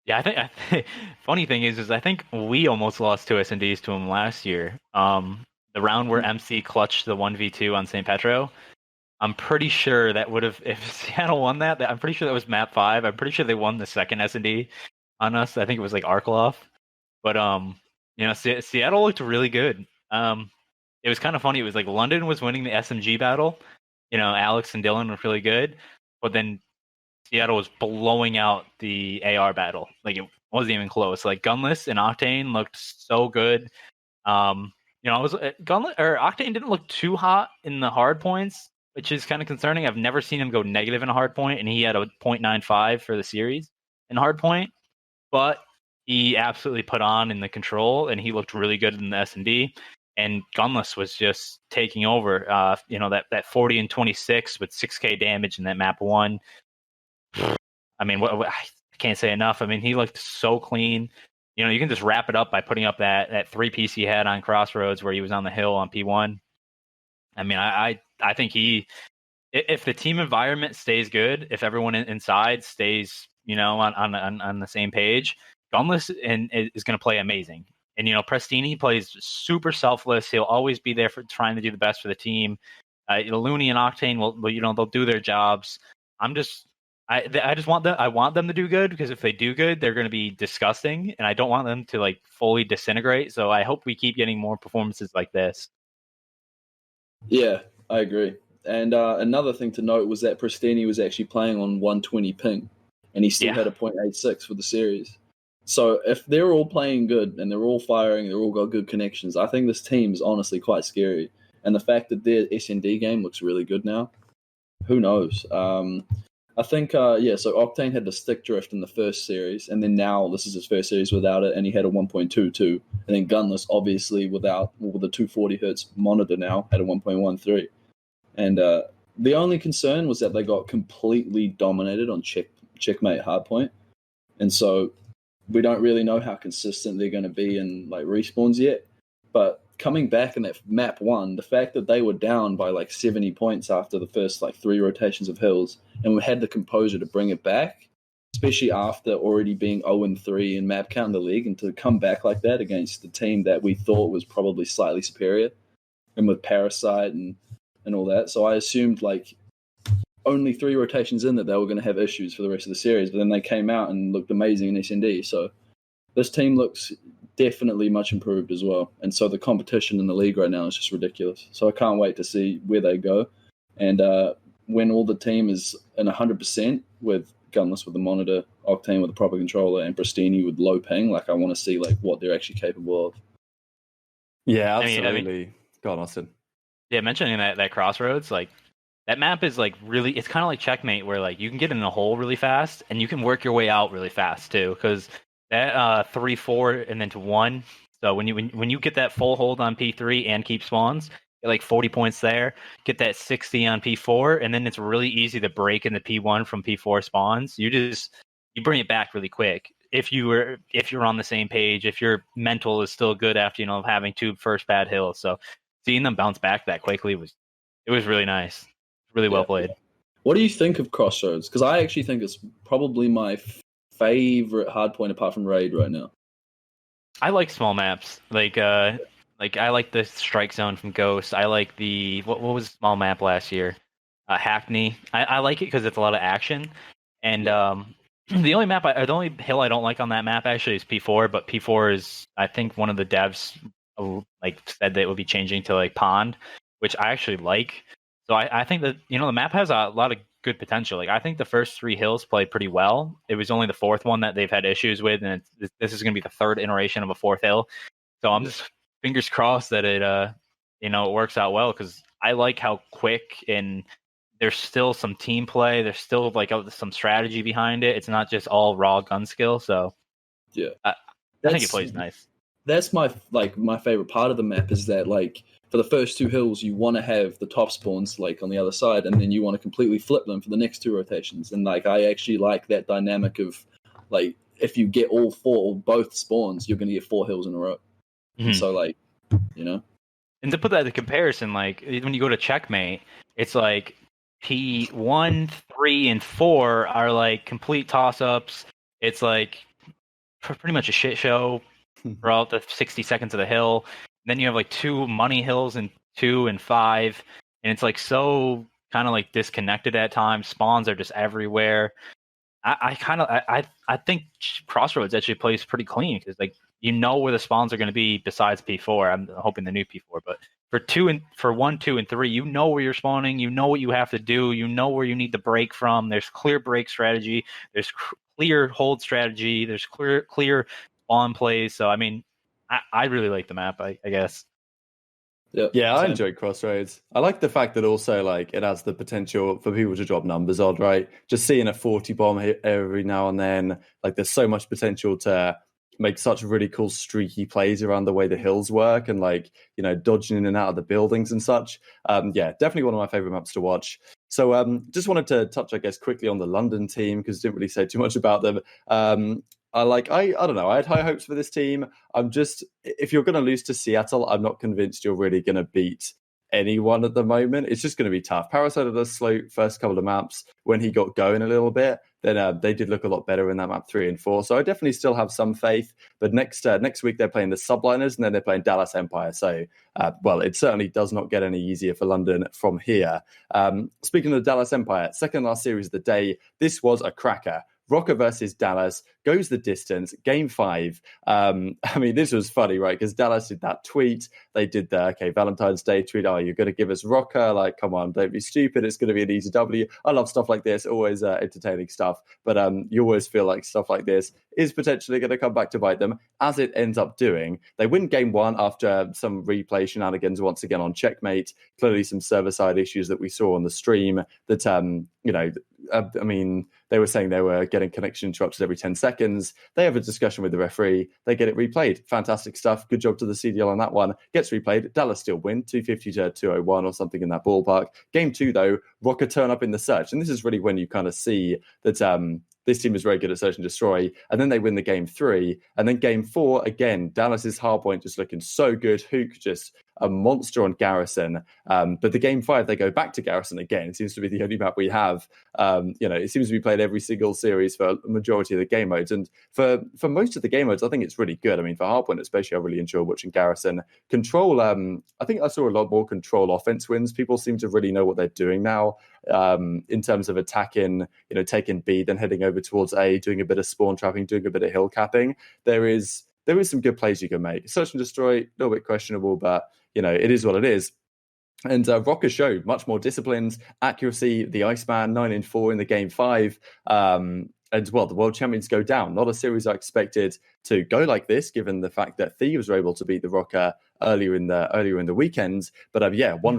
Yeah, I think funny thing is I think we almost lost 2 S&Ds to him last year. The round where MC clutched the 1v2 on St. Petro. I'm pretty sure that would have, if Seattle won that, I'm pretty sure that was map 5. I'm pretty sure they won the second S&D on us. I think it was like Arkloff. But Seattle looked really good. It was kind of funny. It was like London was winning the SMG battle. Alex and Dylan were really good, but then Seattle was blowing out the AR battle. Like, it wasn't even close. Like, Gunless and Octane looked so good. Octane didn't look too hot in the hard points, which is kind of concerning. I've never seen him go negative in a hard point, and he had a 0.95 for the series in hard point. But he absolutely put on in the control, and he looked really good in the S&D. And Gunless was just taking over. That 40 and 26 with 6k damage in that map 1. I mean, I can't say enough. I mean, he looked so clean. You can just wrap it up by putting up that 3-piece he had on Crossroads where he was on the hill on P1. I mean, I think if the team environment stays good, if everyone inside stays, on the same page, Gunless is going to play amazing. And, Prestini plays super selfless. He'll always be there for trying to do the best for the team. Looney and Octane will, they'll do their jobs. I just want them. I want them to do good, because if they do good, they're going to be disgusting, and I don't want them to fully disintegrate. So I hope we keep getting more performances like this. Yeah, I agree. And another thing to note was that Prestini was actually playing on 120 ping, and he still had a 0.86 for the series. So if they're all playing good and they're all firing, they're all got good connections, I think this team is honestly quite scary. And the fact that their SND game looks really good now, who knows? I think, so Octane had the stick drift in the first series, and then now this is his first series without it, and he had a 1.22. And then Gunless, obviously, with the 240 hertz monitor now, had a 1.13. And the only concern was that they got completely dominated on checkmate hardpoint. And so we don't really know how consistent they're going to be in respawns yet. But coming back in that map 1, the fact that they were down by 70 points after the first 3 rotations of hills, and we had the composure to bring it back, especially after already being 0-3 in map count in the league, and to come back like that against the team that we thought was probably slightly superior, and with Parasite and all that. So I assumed only 3 rotations in that they were going to have issues for the rest of the series, but then they came out and looked amazing in SND. So this team looks definitely much improved as well. And so the competition in the league right now is just ridiculous. So I can't wait to see where they go. And when all the team is in 100% with Gunless with the monitor, Octane with the proper controller, and Prestini with low ping, I want to see what they're actually capable of. Yeah, absolutely. Go on, Austin. Yeah, mentioning that Crossroads, that map is really, it's kind of like Checkmate, where you can get in a hole really fast and you can work your way out really fast too, because that 3-4 and then to 1. So when you get that full hold on P3 and keep spawns, get 40 points there. Get that 60 on P4, and then it's really easy to break into P1 from P4 spawns. You bring it back really quick if you're on the same page. If your mental is still good after having 2 first bad hills. So seeing them bounce back that quickly was really nice. Really well played. What do you think of Crossroads? Because I actually think it's probably my favorite hardpoint apart from Raid right now. I like small maps. I like the Strike Zone from Ghost. I like the what was the small map last year? Hackney. I like it because it's a lot of action. And the only hill I don't like on that map actually is P4. But P4 is, I think, one of the devs said that it would be changing to Pond, which I actually like. So I think that the map has a lot of good potential. I think the first 3 hills played pretty well. It was only the 4th one that they've had issues with, and this is going to be the 3rd iteration of a 4th hill. So I'm just fingers crossed that it it works out well, because I like how quick, and there's still some team play. There's still some strategy behind it. It's not just all raw gun skill. So yeah, I think it plays nice. That's my favorite part of the map is that for the first 2 hills, you want to have the top spawns on the other side, and then you want to completely flip them for the next 2 rotations. And I actually like that dynamic of if you get all 4 or both spawns, you're going to get 4 hills in a row. Mm-hmm. So and to put that in comparison, when you go to Checkmate, it's P1, 3, and 4 are complete toss-ups. It's pretty much a shit show throughout the 60 seconds of the hill. Then you have 2 money hills and 2 and 5, and it's so kind of disconnected at times. Spawns are just everywhere. I think Crossroads actually plays pretty clean, because where the spawns are going to be besides P4. I'm hoping the new P4, but for 1, 2, and 3, where you're spawning. You know what you have to do. You know where you need to break from. There's clear break strategy. There's clear hold strategy. There's clear spawn plays. So I mean, I really like the map, I guess. Yeah, I enjoy Crossroads. I like the fact that also it has the potential for people to drop numbers on, right? Just seeing a 40 bomb every now and then, there's so much potential to make such really cool streaky plays around the way the hills work, and dodging in and out of the buildings and such. Yeah, definitely one of my favorite maps to watch. So just wanted to touch, I guess, quickly on the London team, because didn't really say too much about them. I don't know. I had high hopes for this team. If you're going to lose to Seattle, I'm not convinced you're really going to beat anyone at the moment. It's just going to be tough. Parasite had a slow first couple of maps when he got going a little bit, then they did look a lot better in that map 3 and 4. So I definitely still have some faith. But next week they're playing the Subliners, and then they're playing Dallas Empire. So, well, it certainly does not get any easier for London from here. Speaking of Dallas Empire, second last series of the day, this was a cracker. Rokkr versus Dallas goes the distance. Game 5. I mean, this was funny, right? Because Dallas did that tweet. They did the Valentine's Day tweet. Oh, you're going to give us Rokkr? Like, come on, don't be stupid. It's going to be an easy W. I love stuff like this. Always entertaining stuff. But you always feel like stuff like this is potentially going to come back to bite them, as it ends up doing. They win game 1 after some replay shenanigans once again on Checkmate. Clearly some server-side issues that we saw on the stream that, I mean, they were saying they were getting connection interrupted every 10 seconds. They have a discussion with the referee. They get it replayed. Fantastic stuff. Good job to the CDL on that one. Gets replayed. Dallas still win, 250 to 201 or something in that ballpark. Game 2, though, Rokkr turn up in the search. And this is really when you kind of see that this team is very good at search and destroy. And then they win the game 3. And then game 4, again, Dallas's hardpoint just looking so good. Hook just a monster on Garrison. But the game 5, they go back to Garrison again. It seems to be the only map we have. It seems to be played every single series for a majority of the game modes. And for most of the game modes, I think it's really good. I mean, for hardpoint especially, I really enjoy watching Garrison. Control, I think I saw a lot more Control offense wins. People seem to really know what they're doing now in terms of attacking, taking B, then heading over towards A, doing a bit of spawn trapping, doing a bit of hill capping. There is some good plays you can make. Search and destroy, a little bit questionable, but it is what it is. And Rokkr showed much more disciplines, accuracy. The Iceman 9-4 in the game 5. And well, the world champions go down. Not a series I expected to go like this, given the fact that Thieves were able to beat the Rokkr earlier in the weekend. But 1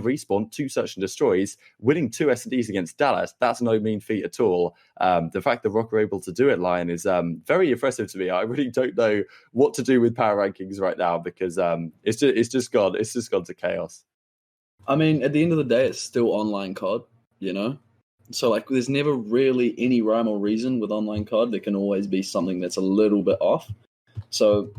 respawn, 2 search and destroys, winning 2 S&Ds against Dallas. That's no mean feat at all. The fact that Rokkr are able to do it, Lion, is very impressive to me. I really don't know what to do with power rankings right now because it's just gone to chaos. I mean, at the end of the day, it's still online COD, So, there's never really any rhyme or reason with online COD. There can always be something that's a little bit off. So,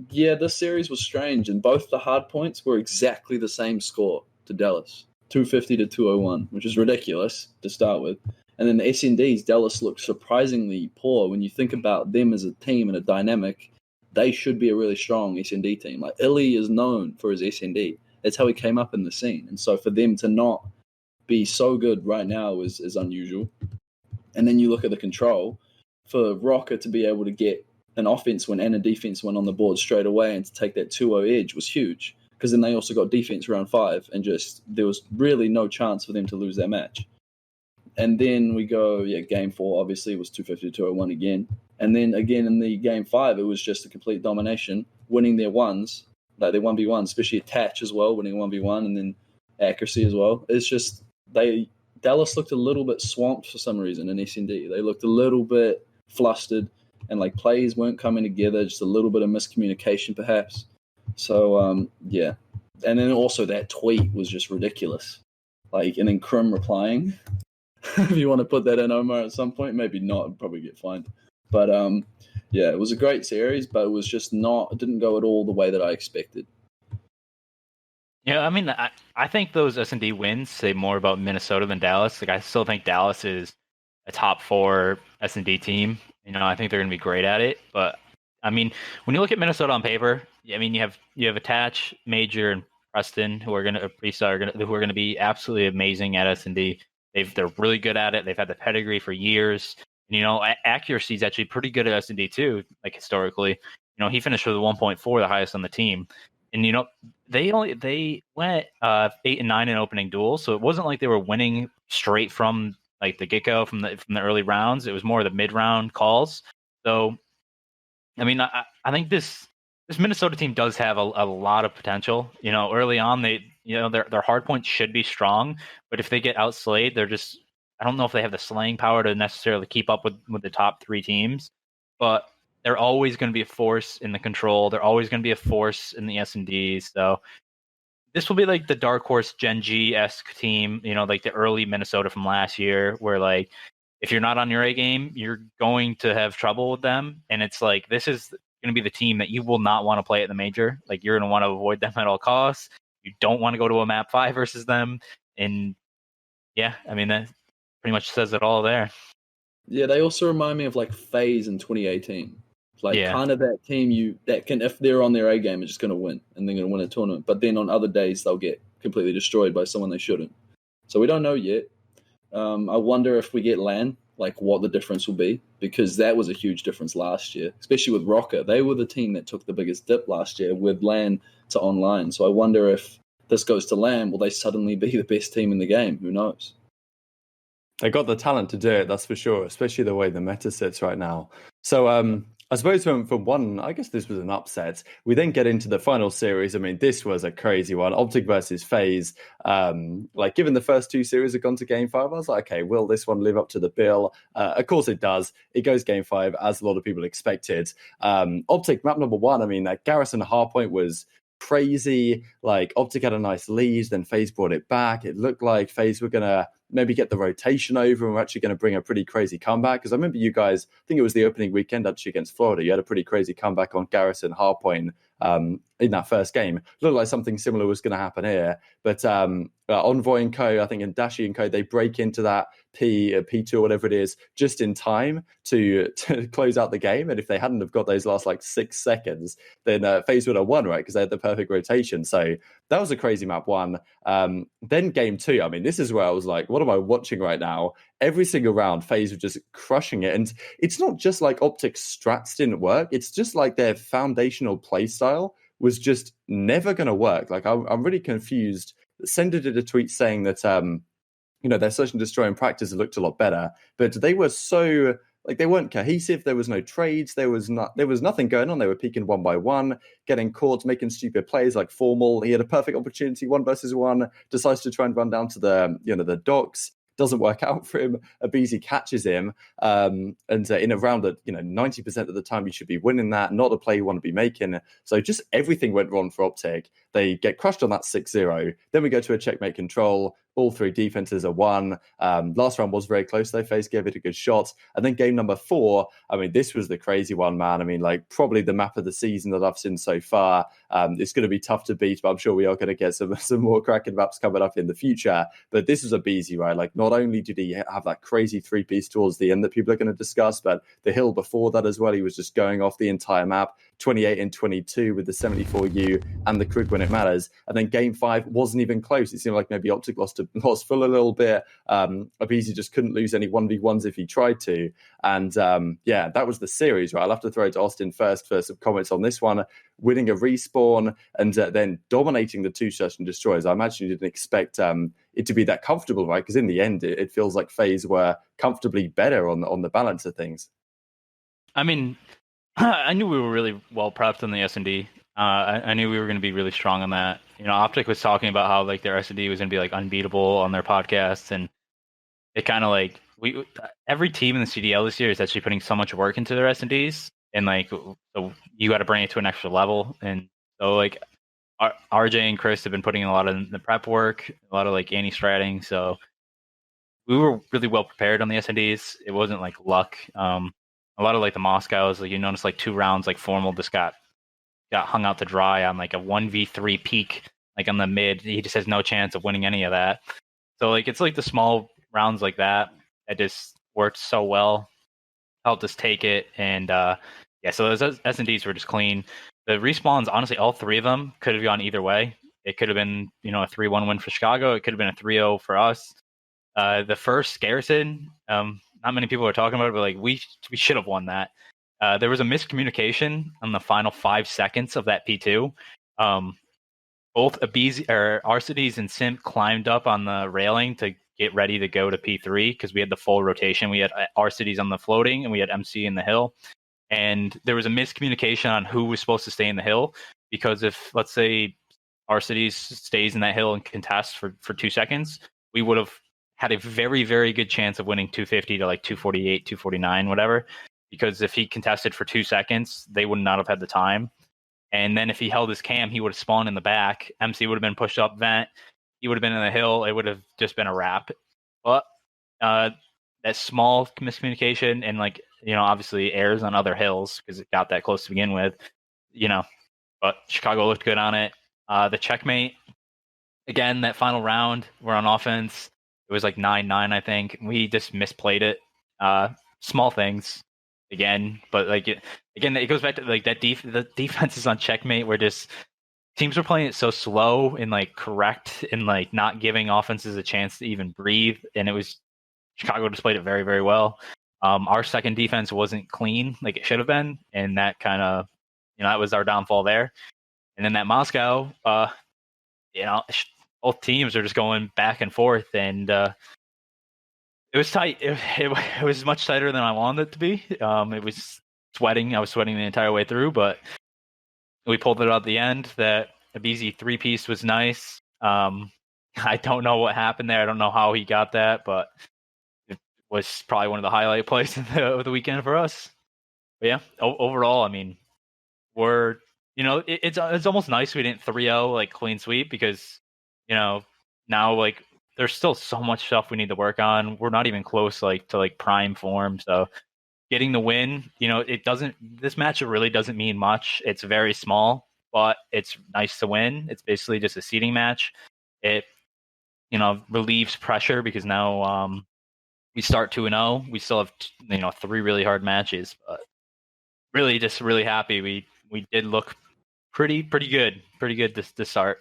yeah, this series was strange, and both the hard points were exactly the same score to Dallas, 250 to 201, which is ridiculous to start with. And then the SNDs, Dallas looked surprisingly poor. When you think about them as a team and a dynamic, they should be a really strong SND team. Like, Illy is known for his SND. That's how he came up in the scene. And so for them to not be so good right now is unusual. And then you look at the control. For Rokkr to be able to get an offense win and a defense win on the board straight away and to take that 2-0 edge was huge. Because then they also got defense round 5 and there was really no chance for them to lose that match. And then we go, game 4 obviously was 250-201 again. And then again in the game 5, it was just a complete domination, winning their ones, like their 1v1, especially attach as well, winning 1v1, and then accuracy as well. It's just Dallas looked a little bit swamped for some reason in SND. They looked a little bit flustered, and plays weren't coming together. Just a little bit of miscommunication, perhaps. So And then also that tweet was just ridiculous. And then Crim replying. If you want to put that in, Omar, at some point, maybe not. I'd probably get fined. But it was a great series, but it was just it didn't go at all the way that I expected. Yeah, I mean, I think those S&D wins say more about Minnesota than Dallas. I still think Dallas is a top 4 S&D team. I think they're going to be great at it. But I mean, when you look at Minnesota on paper, I mean, you have Attach, Major, and Preston who are going to be absolutely amazing at S&D. They're really good at it. They've had the pedigree for years. And, accuracy is actually pretty good at S&D too. Historically, he finished with a 1.4, the highest on the team. And they went 8 and 9 in opening duels, so it wasn't like they were winning straight from the get-go from the early rounds. It was more of the mid-round calls. So, I mean, I think this Minnesota team does have a lot of potential. Early on their hard points should be strong, but if they get outslayed, I don't know if they have the slaying power to necessarily keep up with the top 3 teams, but they're always going to be a force in the control. They're always going to be a force in the S&Ds. So this will be the dark horse Gen G-esque team, the early Minnesota from last year, where if you're not on your A game, you're going to have trouble with them. And it's this is going to be the team that you will not want to play at the major. You're going to want to avoid them at all costs. You don't want to go to a map 5 versus them. And yeah, I mean, that pretty much says it all there. Yeah, they also remind me of like FaZe in 2018. Like Yeah. kind of that team that can, if they're on their A game, are just going to win and they're going to win a tournament. But then on other days, they'll get completely destroyed by someone they shouldn't. So we don't know yet. I wonder if we get LAN, like what the difference will be, because that was a huge difference last year, especially with Rokkr. They were the team that took the biggest dip last year with LAN to online. So I wonder if this goes to LAN, will they suddenly be the best team in the game? Who knows? They got the talent to do it, that's for sure, especially the way the meta sits right now. So I suppose from one, I guess this was an upset. We then get into the final series. I mean, this was a crazy one. OpTic versus FaZe. Like, given the first two series have gone to Game 5, I was like, okay, will this one live up to the bill? Of course it does. It goes Game 5, as a lot of people expected. OpTic, map number 1, I mean, that Garrison Hardpoint was crazy. Like, OpTic had a nice lead, then FaZe brought it back. It looked like FaZe were going to maybe get the rotation over and we're actually going to bring a pretty crazy comeback. Because I remember you guys, I think it was the opening weekend actually against Florida, you had a pretty crazy comeback on Garrison Hardpoint in that first game. Looked like something similar was going to happen here. But Envoy and co, I think, and Dashy and co, they break into that P2 or whatever it is just in time to close out the game. And if they hadn't have got those last like 6 seconds, then FaZe would have won, right? Because they had the perfect rotation. So that was a crazy map 1. Then game 2, I mean, this is where I was like, what am I watching right now? Every single round, FaZe were just crushing it. And it's not just like OpTic strats didn't work. It's just like their foundational play style was just never going to work. Like, I'm really confused. Sender did a tweet saying that, their search and destroy in practice looked a lot better, but they were so, like, they weren't cohesive. There was no trades. There was nothing going on. They were peeking one by one, getting caught, making stupid plays like Formal. He had a perfect opportunity, 1v1, decides to try and run down to the docks. Doesn't work out for him. Abizi catches him, and in a round that 90% of the time you should be winning that, not a play you want to be making. So just everything went wrong for OpTic. They get crushed on that 6-0. Then we go to a checkmate control. All 3 defenses are won. Last round was very close though. FaZe gave it a good shot. And then game number 4, I mean, this was the crazy one, man. I mean, like, probably the map of the season that I've seen so far. It's going to be tough to beat, but I'm sure we are going to get some more cracking maps coming up in the future. But this was a Beezy, right? Like, not only did he have that crazy 3-piece towards the end that people are going to discuss, but the hill before that as well, he was just going off the entire map. 28 and 22 with the 74U and the Krug when it matters. And then game 5 wasn't even close. It seemed like maybe OpTic lost full a little bit. Abizi just couldn't lose any 1v1s if he tried to. And that was the series, right? I'll have to throw it to Austin first for some comments on this one. Winning a respawn and then dominating the 2 search and destroys. I imagine you didn't expect it to be that comfortable, right? Because in the end, it feels like FaZe were comfortably better on the balance of things. I mean, I knew we were really well prepped on the S&D. I knew we were going to be really strong on that. OpTic was talking about how like their S&D was going to be like unbeatable on their podcasts, and it kind of like every team in the CDL this year is actually putting so much work into their S&Ds, and like so you got to bring it to an extra level. And so like RJ and Chris have been putting in a lot of the prep work, a lot of like anti-stratting. So we were really well prepared on the S&Ds. It wasn't like luck. A lot of like the Moscows, like you notice like 2 rounds, like Formal just got hung out to dry on like a 1v3 peak, like on the mid. He just has no chance of winning any of that. So like it's like the small rounds like that just worked so well, helped us take it. And so those S&Ds were just clean. The respawns, honestly, all 3 of them could have gone either way. It could have been a 3-1 win for Chicago. It could have been a 3-0 for us. The first Garrison, not many people are talking about it, but like we should have won that. There was a miscommunication on the final 5 seconds of that P2. Both Arcides and Simp climbed up on the railing to get ready to go to P3 because we had the full rotation. We had Arcides on the floating and we had MC in the hill. And there was a miscommunication on who was supposed to stay in the hill, because if, let's say, Arcides stays in that hill and contests for 2 seconds, we would have had a very, very good chance of winning 250 to like 248, 249, whatever. Because if he contested for 2 seconds, they would not have had the time. And then if he held his cam, he would have spawned in the back. MC would have been pushed up vent. He would have been in the hill. It would have just been a wrap. But that small miscommunication, and like, obviously airs on other hills because it got that close to begin with, but Chicago looked good on it. The checkmate, again, that final round, we're on offense. It was like 9-9, I think. We just misplayed it. small things again, but like it goes back to like that the defenses on checkmate where just teams were playing it so slow and like correct and like not giving offenses a chance to even breathe, and it was Chicago displayed it very, very well. Our second defense wasn't clean like it should have been, and that kind of, that was our downfall there. And then that Moscow, both teams are just going back and forth, and it was tight. It was much tighter than I wanted it to be. It was sweating. I was sweating the entire way through, but we pulled it out at the end. That Abizi 3-piece was nice. I don't know what happened there. I don't know how he got that, but it was probably one of the highlight plays of the weekend for us. But yeah, overall, I mean, we're, it's almost nice we didn't 3-0 like clean sweep, because, now like there's still so much stuff we need to work on. We're not even close like to like prime form. So getting the win, this match really doesn't mean much. It's very small, but it's nice to win. It's basically just a seeding match. It, relieves pressure because now we start 2-0. We still have 3 really hard matches, but really just really happy we did look pretty good to start.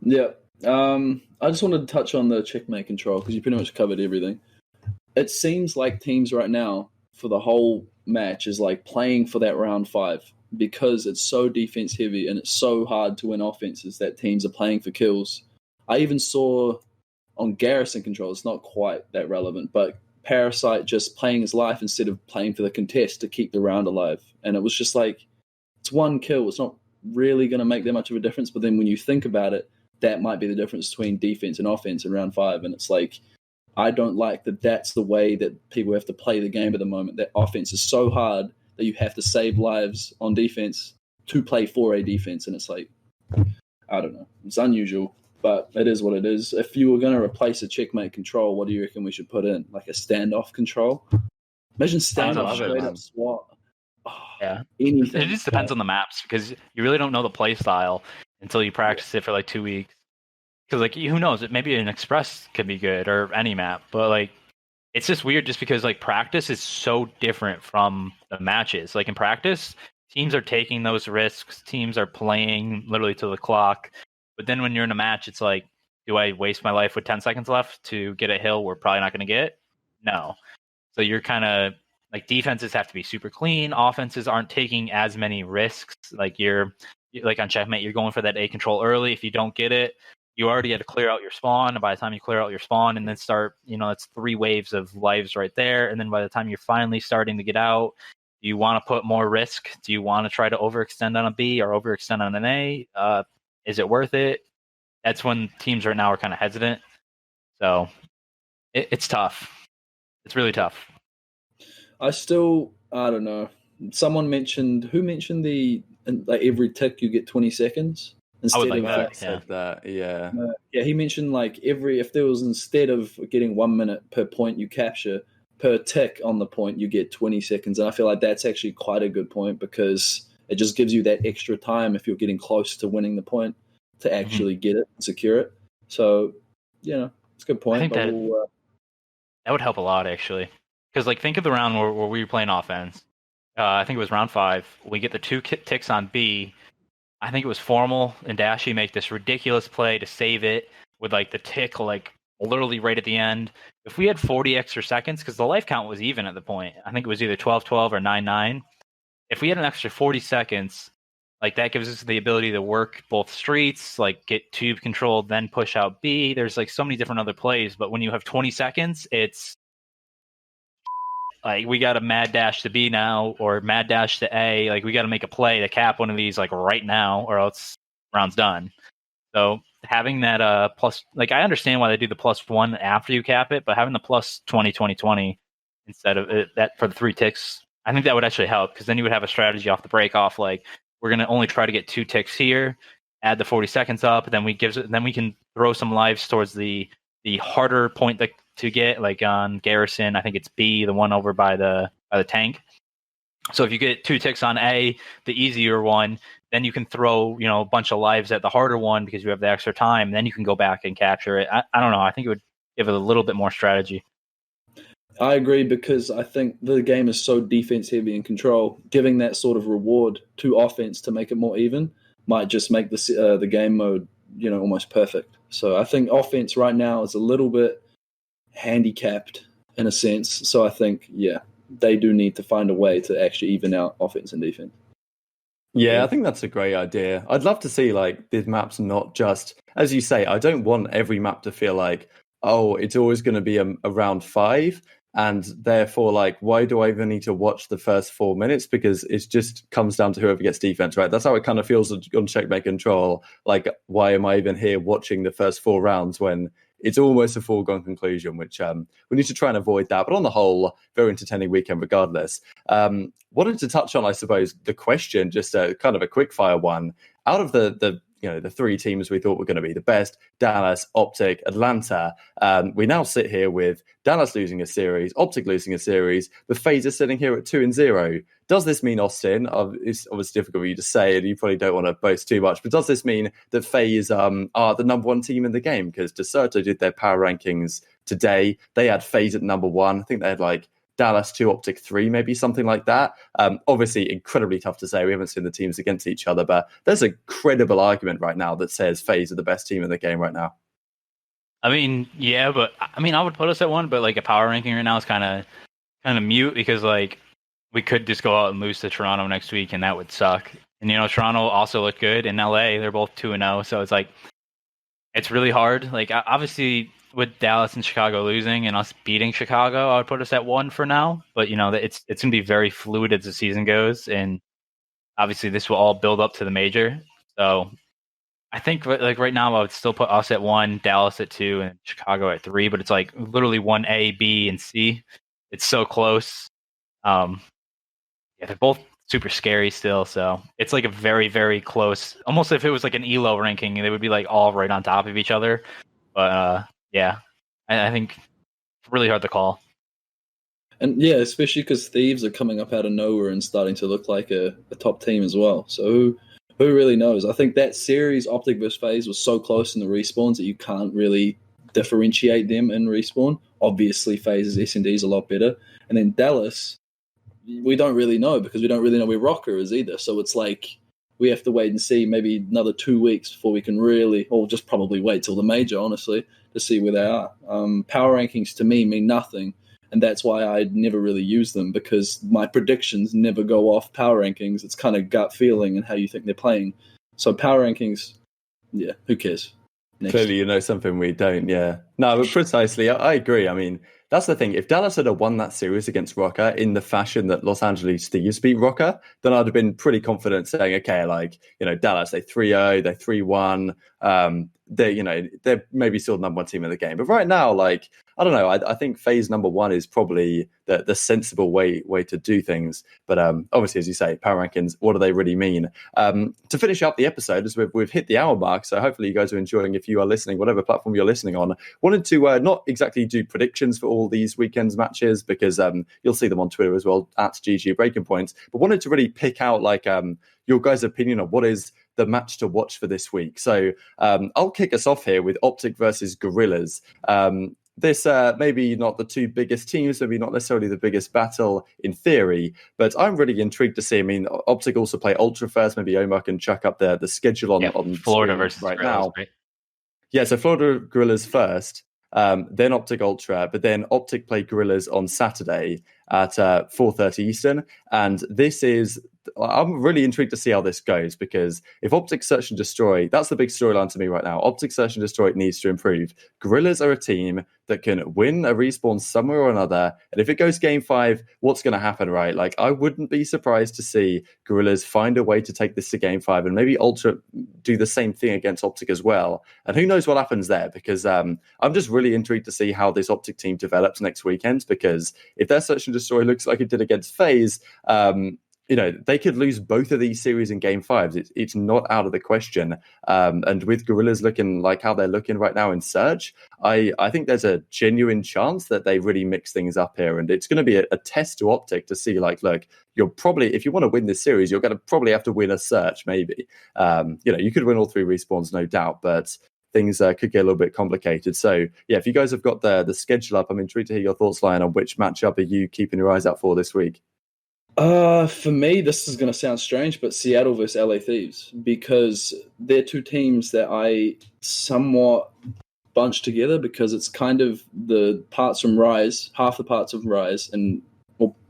Yeah. I just wanted to touch on the checkmate control because you pretty much covered everything. It seems like teams right now for the whole match is like playing for that round 5 because it's so defense heavy and it's so hard to win offenses that teams are playing for kills. I even saw on Garrison control, it's not quite that relevant, but Parasite just playing his life instead of playing for the contest to keep the round alive. And it was just like, it's 1 kill. It's not really going to make that much of a difference. But then when you think about it, that might be the difference between defense and offense in round 5. And it's like, I don't like that that's the way that people have to play the game at the moment. That offense is so hard that you have to save lives on defense to play for a defense. And it's like, I don't know. It's unusual, but it is what it is. If you were going to replace a checkmate control, what do you reckon we should put in? Like a standoff control? Imagine standoff straight up SWAT. Oh, yeah. Anything. It just depends on the maps because you really don't know the play style until you practice it for like 2 weeks. Because like who knows? Maybe an Express could be good or any map, but like it's just weird just because like practice is so different from the matches. Like in practice, teams are taking those risks. Teams are playing literally to the clock. But then when you're in a match, it's like, do I waste my life with 10 seconds left to get a hill we're probably not going to get? No. So you're kind of like defenses have to be super clean. Offenses aren't taking as many risks. Like you're like on checkmate, you're going for that A control early. If you don't get it, you already had to clear out your spawn. And by the time you clear out your spawn and then start, it's 3 waves of lives right there. And then by the time you're finally starting to get out, do you want to put more risk? Do you want to try to overextend on a B or overextend on an A? Is it worth it? That's when teams right now are kind of hesitant. So it's tough. It's really tough. I don't know. Someone mentioned, who mentioned like every tick you get 20 seconds? I would like that. Yeah. Yeah, he mentioned like if there was, instead of getting 1 minute per point you capture, per tick on the point you get 20 seconds. And I feel like that's actually quite a good point because it just gives you that extra time if you're getting close to winning the point to actually get it and secure it. So, it's a good point. I think that would help a lot actually. Because like think of the round where we were playing offense. I think it was round 5. We get the 2 ticks on B. I think it was Formal and Dashy make this ridiculous play to save it with like the tick like literally right at the end. If we had 40 extra seconds, because the life count was even at the point, I think it was either 12-12 or 9-9. If we had an extra 40 seconds, like that gives us the ability to work both streets, like get tube controlled, then push out B. There's like so many different other plays, but when you have 20 seconds, it's like we got to mad dash to B now or mad dash to A. Like we got to make a play to cap one of these like right now or else round's done. So having that plus, like I understand why they do the +1 after you cap it, but having the +20 instead of that for the 3 ticks, I think that would actually help because then you would have a strategy off the break off. Like we're going to only try to get 2 ticks here, add the 40 seconds up, and then we can throw some lives towards the harder point to get, like on Garrison, I think it's B, the one over by the tank. So if you get 2 ticks on A, the easier one, then you can throw a bunch of lives at the harder one because you have the extra time. Then you can go back and capture it. I don't know. I think it would give it a little bit more strategy. I agree because I think the game is so defense heavy and control. Giving that sort of reward to offense to make it more even might just make the game mode, almost perfect. So I think offense right now is a little bit handicapped in a sense. So I think, they do need to find a way to actually even out offense and defense. Yeah, I think that's a great idea. I'd love to see like these maps not just, as you say, I don't want every map to feel like, oh, it's always going to be a round 5. And therefore, like, why do I even need to watch the first 4 minutes? Because it just comes down to whoever gets defense, right? That's how it kind of feels on Checkmate Control. Like, why am I even here watching the first 4 rounds when it's almost a foregone conclusion, which we need to try and avoid that. But on the whole, very entertaining weekend regardless. Wanted to touch on, I suppose, the question, just a kind of a quick fire one. Out of the 3 teams we thought were going to be the best, Dallas, OpTic, Atlanta, we now sit here with Dallas losing a series, OpTic losing a series, the FaZe is sitting here at 2-0. Does this mean, Austin, it's obviously difficult for you to say, and you probably don't want to boast too much, but does this mean that FaZe are the number 1 team in the game? Because Deserto did their power rankings today. They had FaZe at number 1. I think they had like Dallas 2, OpTic 3, maybe something like that. Obviously, incredibly tough to say. We haven't seen the teams against each other, but there's a credible argument right now that says FaZe are the best team in the game right now. I mean, yeah, but I would put us at 1, but like a power ranking right now is kind of mute because like we could just go out and lose to Toronto next week, and that would suck. And Toronto also looked good in LA. They're both 2-0, so it's like it's really hard. Like obviously, with Dallas and Chicago losing and us beating Chicago, I would put us at 1 for now. But it's going to be very fluid as the season goes, and obviously this will all build up to the major. So I think like right now I would still put us at 1, Dallas at 2, and Chicago at 3. But it's like literally 1A, B, and C. It's so close. They're both super scary still. So it's like a very, very close. Almost if it was like an ELO ranking, they would be like all right on top of each other. But yeah, I think it's really hard to call. And yeah, especially because Thieves are coming up out of nowhere and starting to look like a top team as well. So who really knows? I think that series, OpTic vs FaZe, was so close in the respawns that you can't really differentiate them in respawn. Obviously, FaZe's S&D is a lot better. And then Dallas, we don't really know because we don't really know where Rokkr is either. So it's like we have to wait and see maybe another 2 weeks before we can really, or just probably wait till the major, honestly, to see where they are. Power rankings to me mean nothing. And that's why I never really use them because my predictions never go off power rankings. It's kind of gut feeling and how you think they're playing. So power rankings, yeah, who cares? Next. Clearly, you know something we don't, yeah. No, but precisely, I agree. I mean, that's the thing. If Dallas had won that series against Rokkr in the fashion that Los Angeles Thieves beat Rokkr, then I'd have been pretty confident saying, okay, like, Dallas, they 3-0, they 3-1. They're maybe still the number 1 team in the game. But right now, like, I don't know. I think FaZe number 1 is probably the sensible way to do things. But obviously, as you say, power rankings, what do they really mean? To finish up the episode, as we've hit the hour mark, so hopefully you guys are enjoying if you are listening, whatever platform you're listening on. Wanted to not exactly do predictions for all these weekend's matches because you'll see them on Twitter as well, at GG Breaking Points. But wanted to really pick out like your guys' opinion on what is the match to watch for this week. So I'll kick us off here with OpTic versus Gorillas. This maybe not the 2 biggest teams, maybe not necessarily the biggest battle in theory, but I'm really intrigued to see. I mean, OpTic also play Ultra first. Maybe Omar can chuck up the schedule on Florida versus right Gorillas, now. Right? Yeah, so Florida Gorillas first, then OpTic Ultra, but then OpTic play Gorillas on Saturday at 4:30 Eastern, and this is. I'm really intrigued to see how this goes because if OpTic Search and Destroy, that's the big storyline to me right now. OpTic Search and Destroy needs to improve. Gorillas are a team that can win a respawn somewhere or another. And if it goes game 5, what's going to happen, right? Like, I wouldn't be surprised to see Gorillas find a way to take this to game 5 and maybe Ultra do the same thing against OpTic as well. And who knows what happens there because I'm just really intrigued to see how this OpTic team develops next weekend because if their Search and Destroy looks like it did against FaZe, they could lose both of these series in game 5. It's not out of the question. And with Gorillas looking like how they're looking right now in Search, I think there's a genuine chance that they really mix things up here. And it's going to be a test to OpTic to see, like, look, you're probably, if you want to win this series, you're going to probably have to win a Search, maybe. You could win all 3 respawns, no doubt. But things could get a little bit complicated. So yeah, if you guys have got the schedule up, I'm intrigued to hear your thoughts, Lion, on which matchup are you keeping your eyes out for this week? For me, this is going to sound strange, but Seattle versus LA Thieves, because they're two teams that I somewhat bunch together, because it's kind of the parts from Rise, half the parts of Rise, and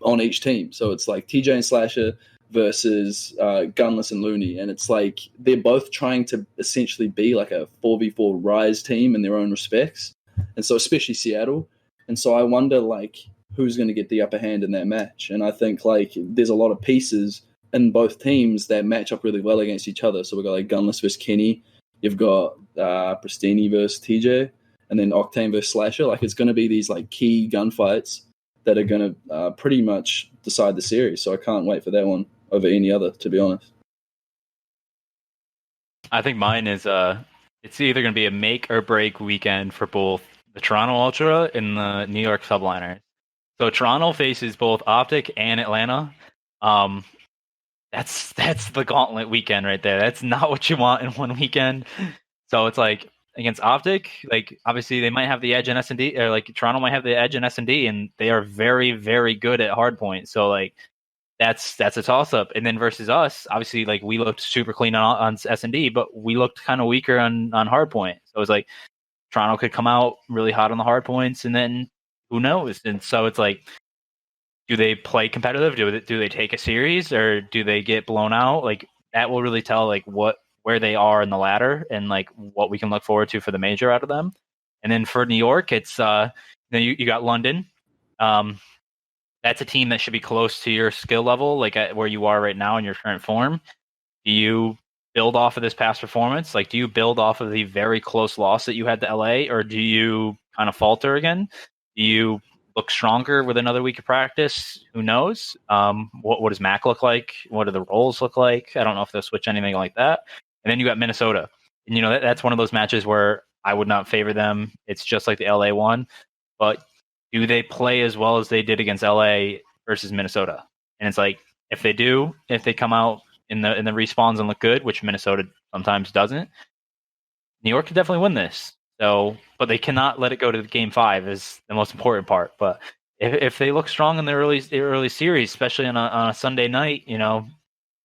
on each team. So it's like TJ and Slasher versus Gunless and Looney, and it's like they're both trying to essentially be like a 4v4 Rise team in their own respects, and so especially Seattle. And so I wonder like who's going to get the upper hand in that match. And I think like there's a lot of pieces in both teams that match up really well against each other. So we've got like Gunless versus Kenny, you've got Pristini versus TJ, and then Octane versus Slasher. Like it's going to be these like key gunfights that are going to pretty much decide the series. So I can't wait for that one over any other, to be honest. I think mine is it's either going to be a make or break weekend for both the Toronto Ultra and the New York Subliners. So Toronto faces both OpTic and Atlanta. That's the gauntlet weekend right there. That's not what you want in one weekend. So it's like against OpTic, like obviously they might have the edge in S&D, or like Toronto might have the edge in S&D, and they are very, very good at hardpoint. So like that's a toss up. And then versus us, obviously like we looked super clean on S&D, but we looked kind of weaker on hardpoint. So it's like Toronto could come out really hot on the hardpoints, and then who knows? And so it's like, do they play competitive? Do they take a series, or do they get blown out? Like that will really tell like where they are in the ladder, and like what we can look forward to for the major out of them. And then for New York, it's you got London. That's a team that should be close to your skill level, like at where you are right now in your current form. Do you build off of this past performance? Like, do you build off of the very close loss that you had to LA, or do you kind of falter again? Do you look stronger with another week of practice? Who knows? What does Mac look like? What do the roles look like? I don't know if they'll switch anything like that. And then you got Minnesota. And, that's one of those matches where I would not favor them. It's just like the LA one. But do they play as well as they did against LA versus Minnesota? And it's like, if they do, if they come out in the respawns and look good, which Minnesota sometimes doesn't, New York could definitely win this. So, but they cannot let it go to game 5 is the most important part. But if they look strong in the early series, especially on a Sunday night,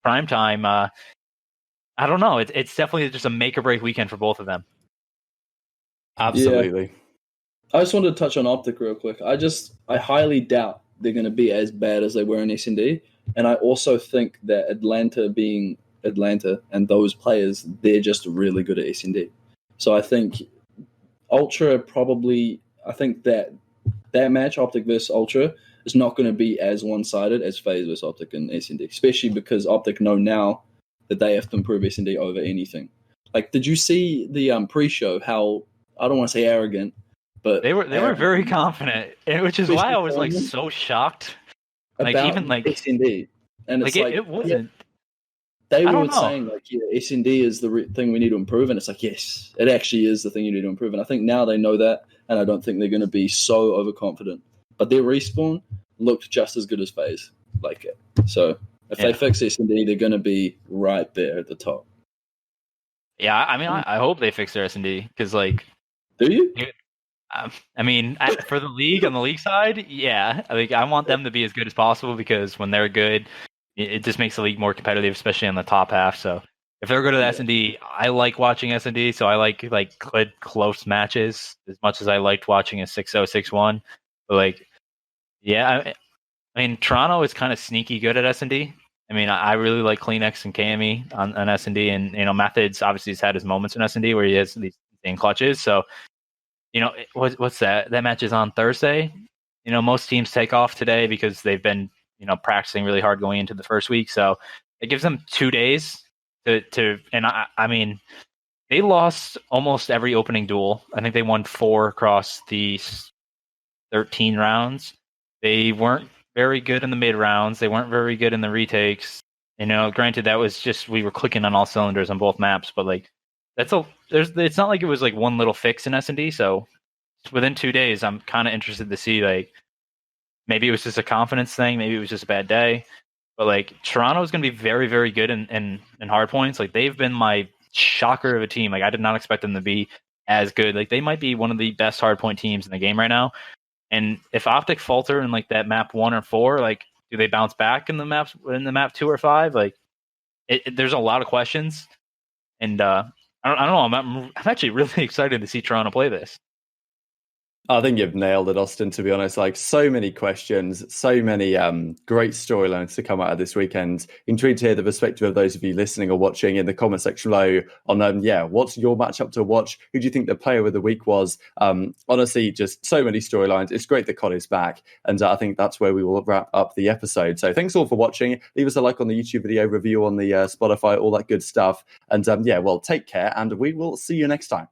prime time, I don't know. It's definitely just a make or break weekend for both of them. Absolutely. Yeah. I just wanted to touch on OpTic real quick. I highly doubt they're going to be as bad as they were in S&D. And I also think that Atlanta being Atlanta and those players, they're just really good at S&D. So I think Ultra probably, I think that match, OpTic versus Ultra, is not going to be as one-sided as FaZe versus OpTic and S&D, especially because OpTic know now that they have to improve S&D over anything. Like, did you see the pre-show, how, I don't want to say arrogant, but they were very confident, which is why I was like so shocked. Like even like S&D, and it's like it wasn't. They were saying like, yeah, S&D is the thing we need to improve, and it's like, yes, it actually is the thing you need to improve. And I think now they know that, and I don't think they're going to be so overconfident. But their respawn looked just as good as FaZe, like it. So if they fix S&D, they're going to be right there at the top. Yeah, I mean, I hope they fix their S&D because, like, do you? I mean, for the league on the league side, yeah, like I want them to be as good as possible because when they're good, it just makes the league more competitive, especially on the top half. So if they're good at S&D, I like watching S&D. So I like good close matches as much as I liked watching a 6-0, 6-1. But like, yeah, I mean, Toronto is kind of sneaky good at S&D. I mean, I really like CleanX and Cammy on S&D, and Methods obviously has had his moments in S&D where he has these insane clutches. So, what's that? That match is on Thursday. Most teams take off today because they've been practicing really hard going into the first week. So it gives them 2 days to and I mean, they lost almost every opening duel. I think they won 4 across the 13 rounds. They weren't very good in the mid rounds. They weren't very good in the retakes. Granted, that was just we were clicking on all cylinders on both maps, but like it's not like it was like one little fix in S&D. So within 2 days, I'm kind of interested to see like maybe it was just a confidence thing, maybe it was just a bad day, but like Toronto is going to be very, very good in hard points. Like they've been my shocker of a team. Like I did not expect them to be as good. Like they might be one of the best hardpoint teams in the game right now. And if OpTic falter in like that map 1 or 4, like do they bounce back in the map 2 or 5? Like there's a lot of questions, and I don't know. I'm actually really excited to see Toronto play this. I think you've nailed it, Austin, to be honest. Like, so many questions, so many great storylines to come out of this weekend. Intrigued to hear the perspective of those of you listening or watching in the comment section below on, what's your matchup to watch? Who do you think the player of the week was? Honestly, just so many storylines. It's great that Connor's back, and I think that's where we will wrap up the episode. So thanks all for watching. Leave us a like on the YouTube video, review on the Spotify, all that good stuff. And take care, and we will see you next time.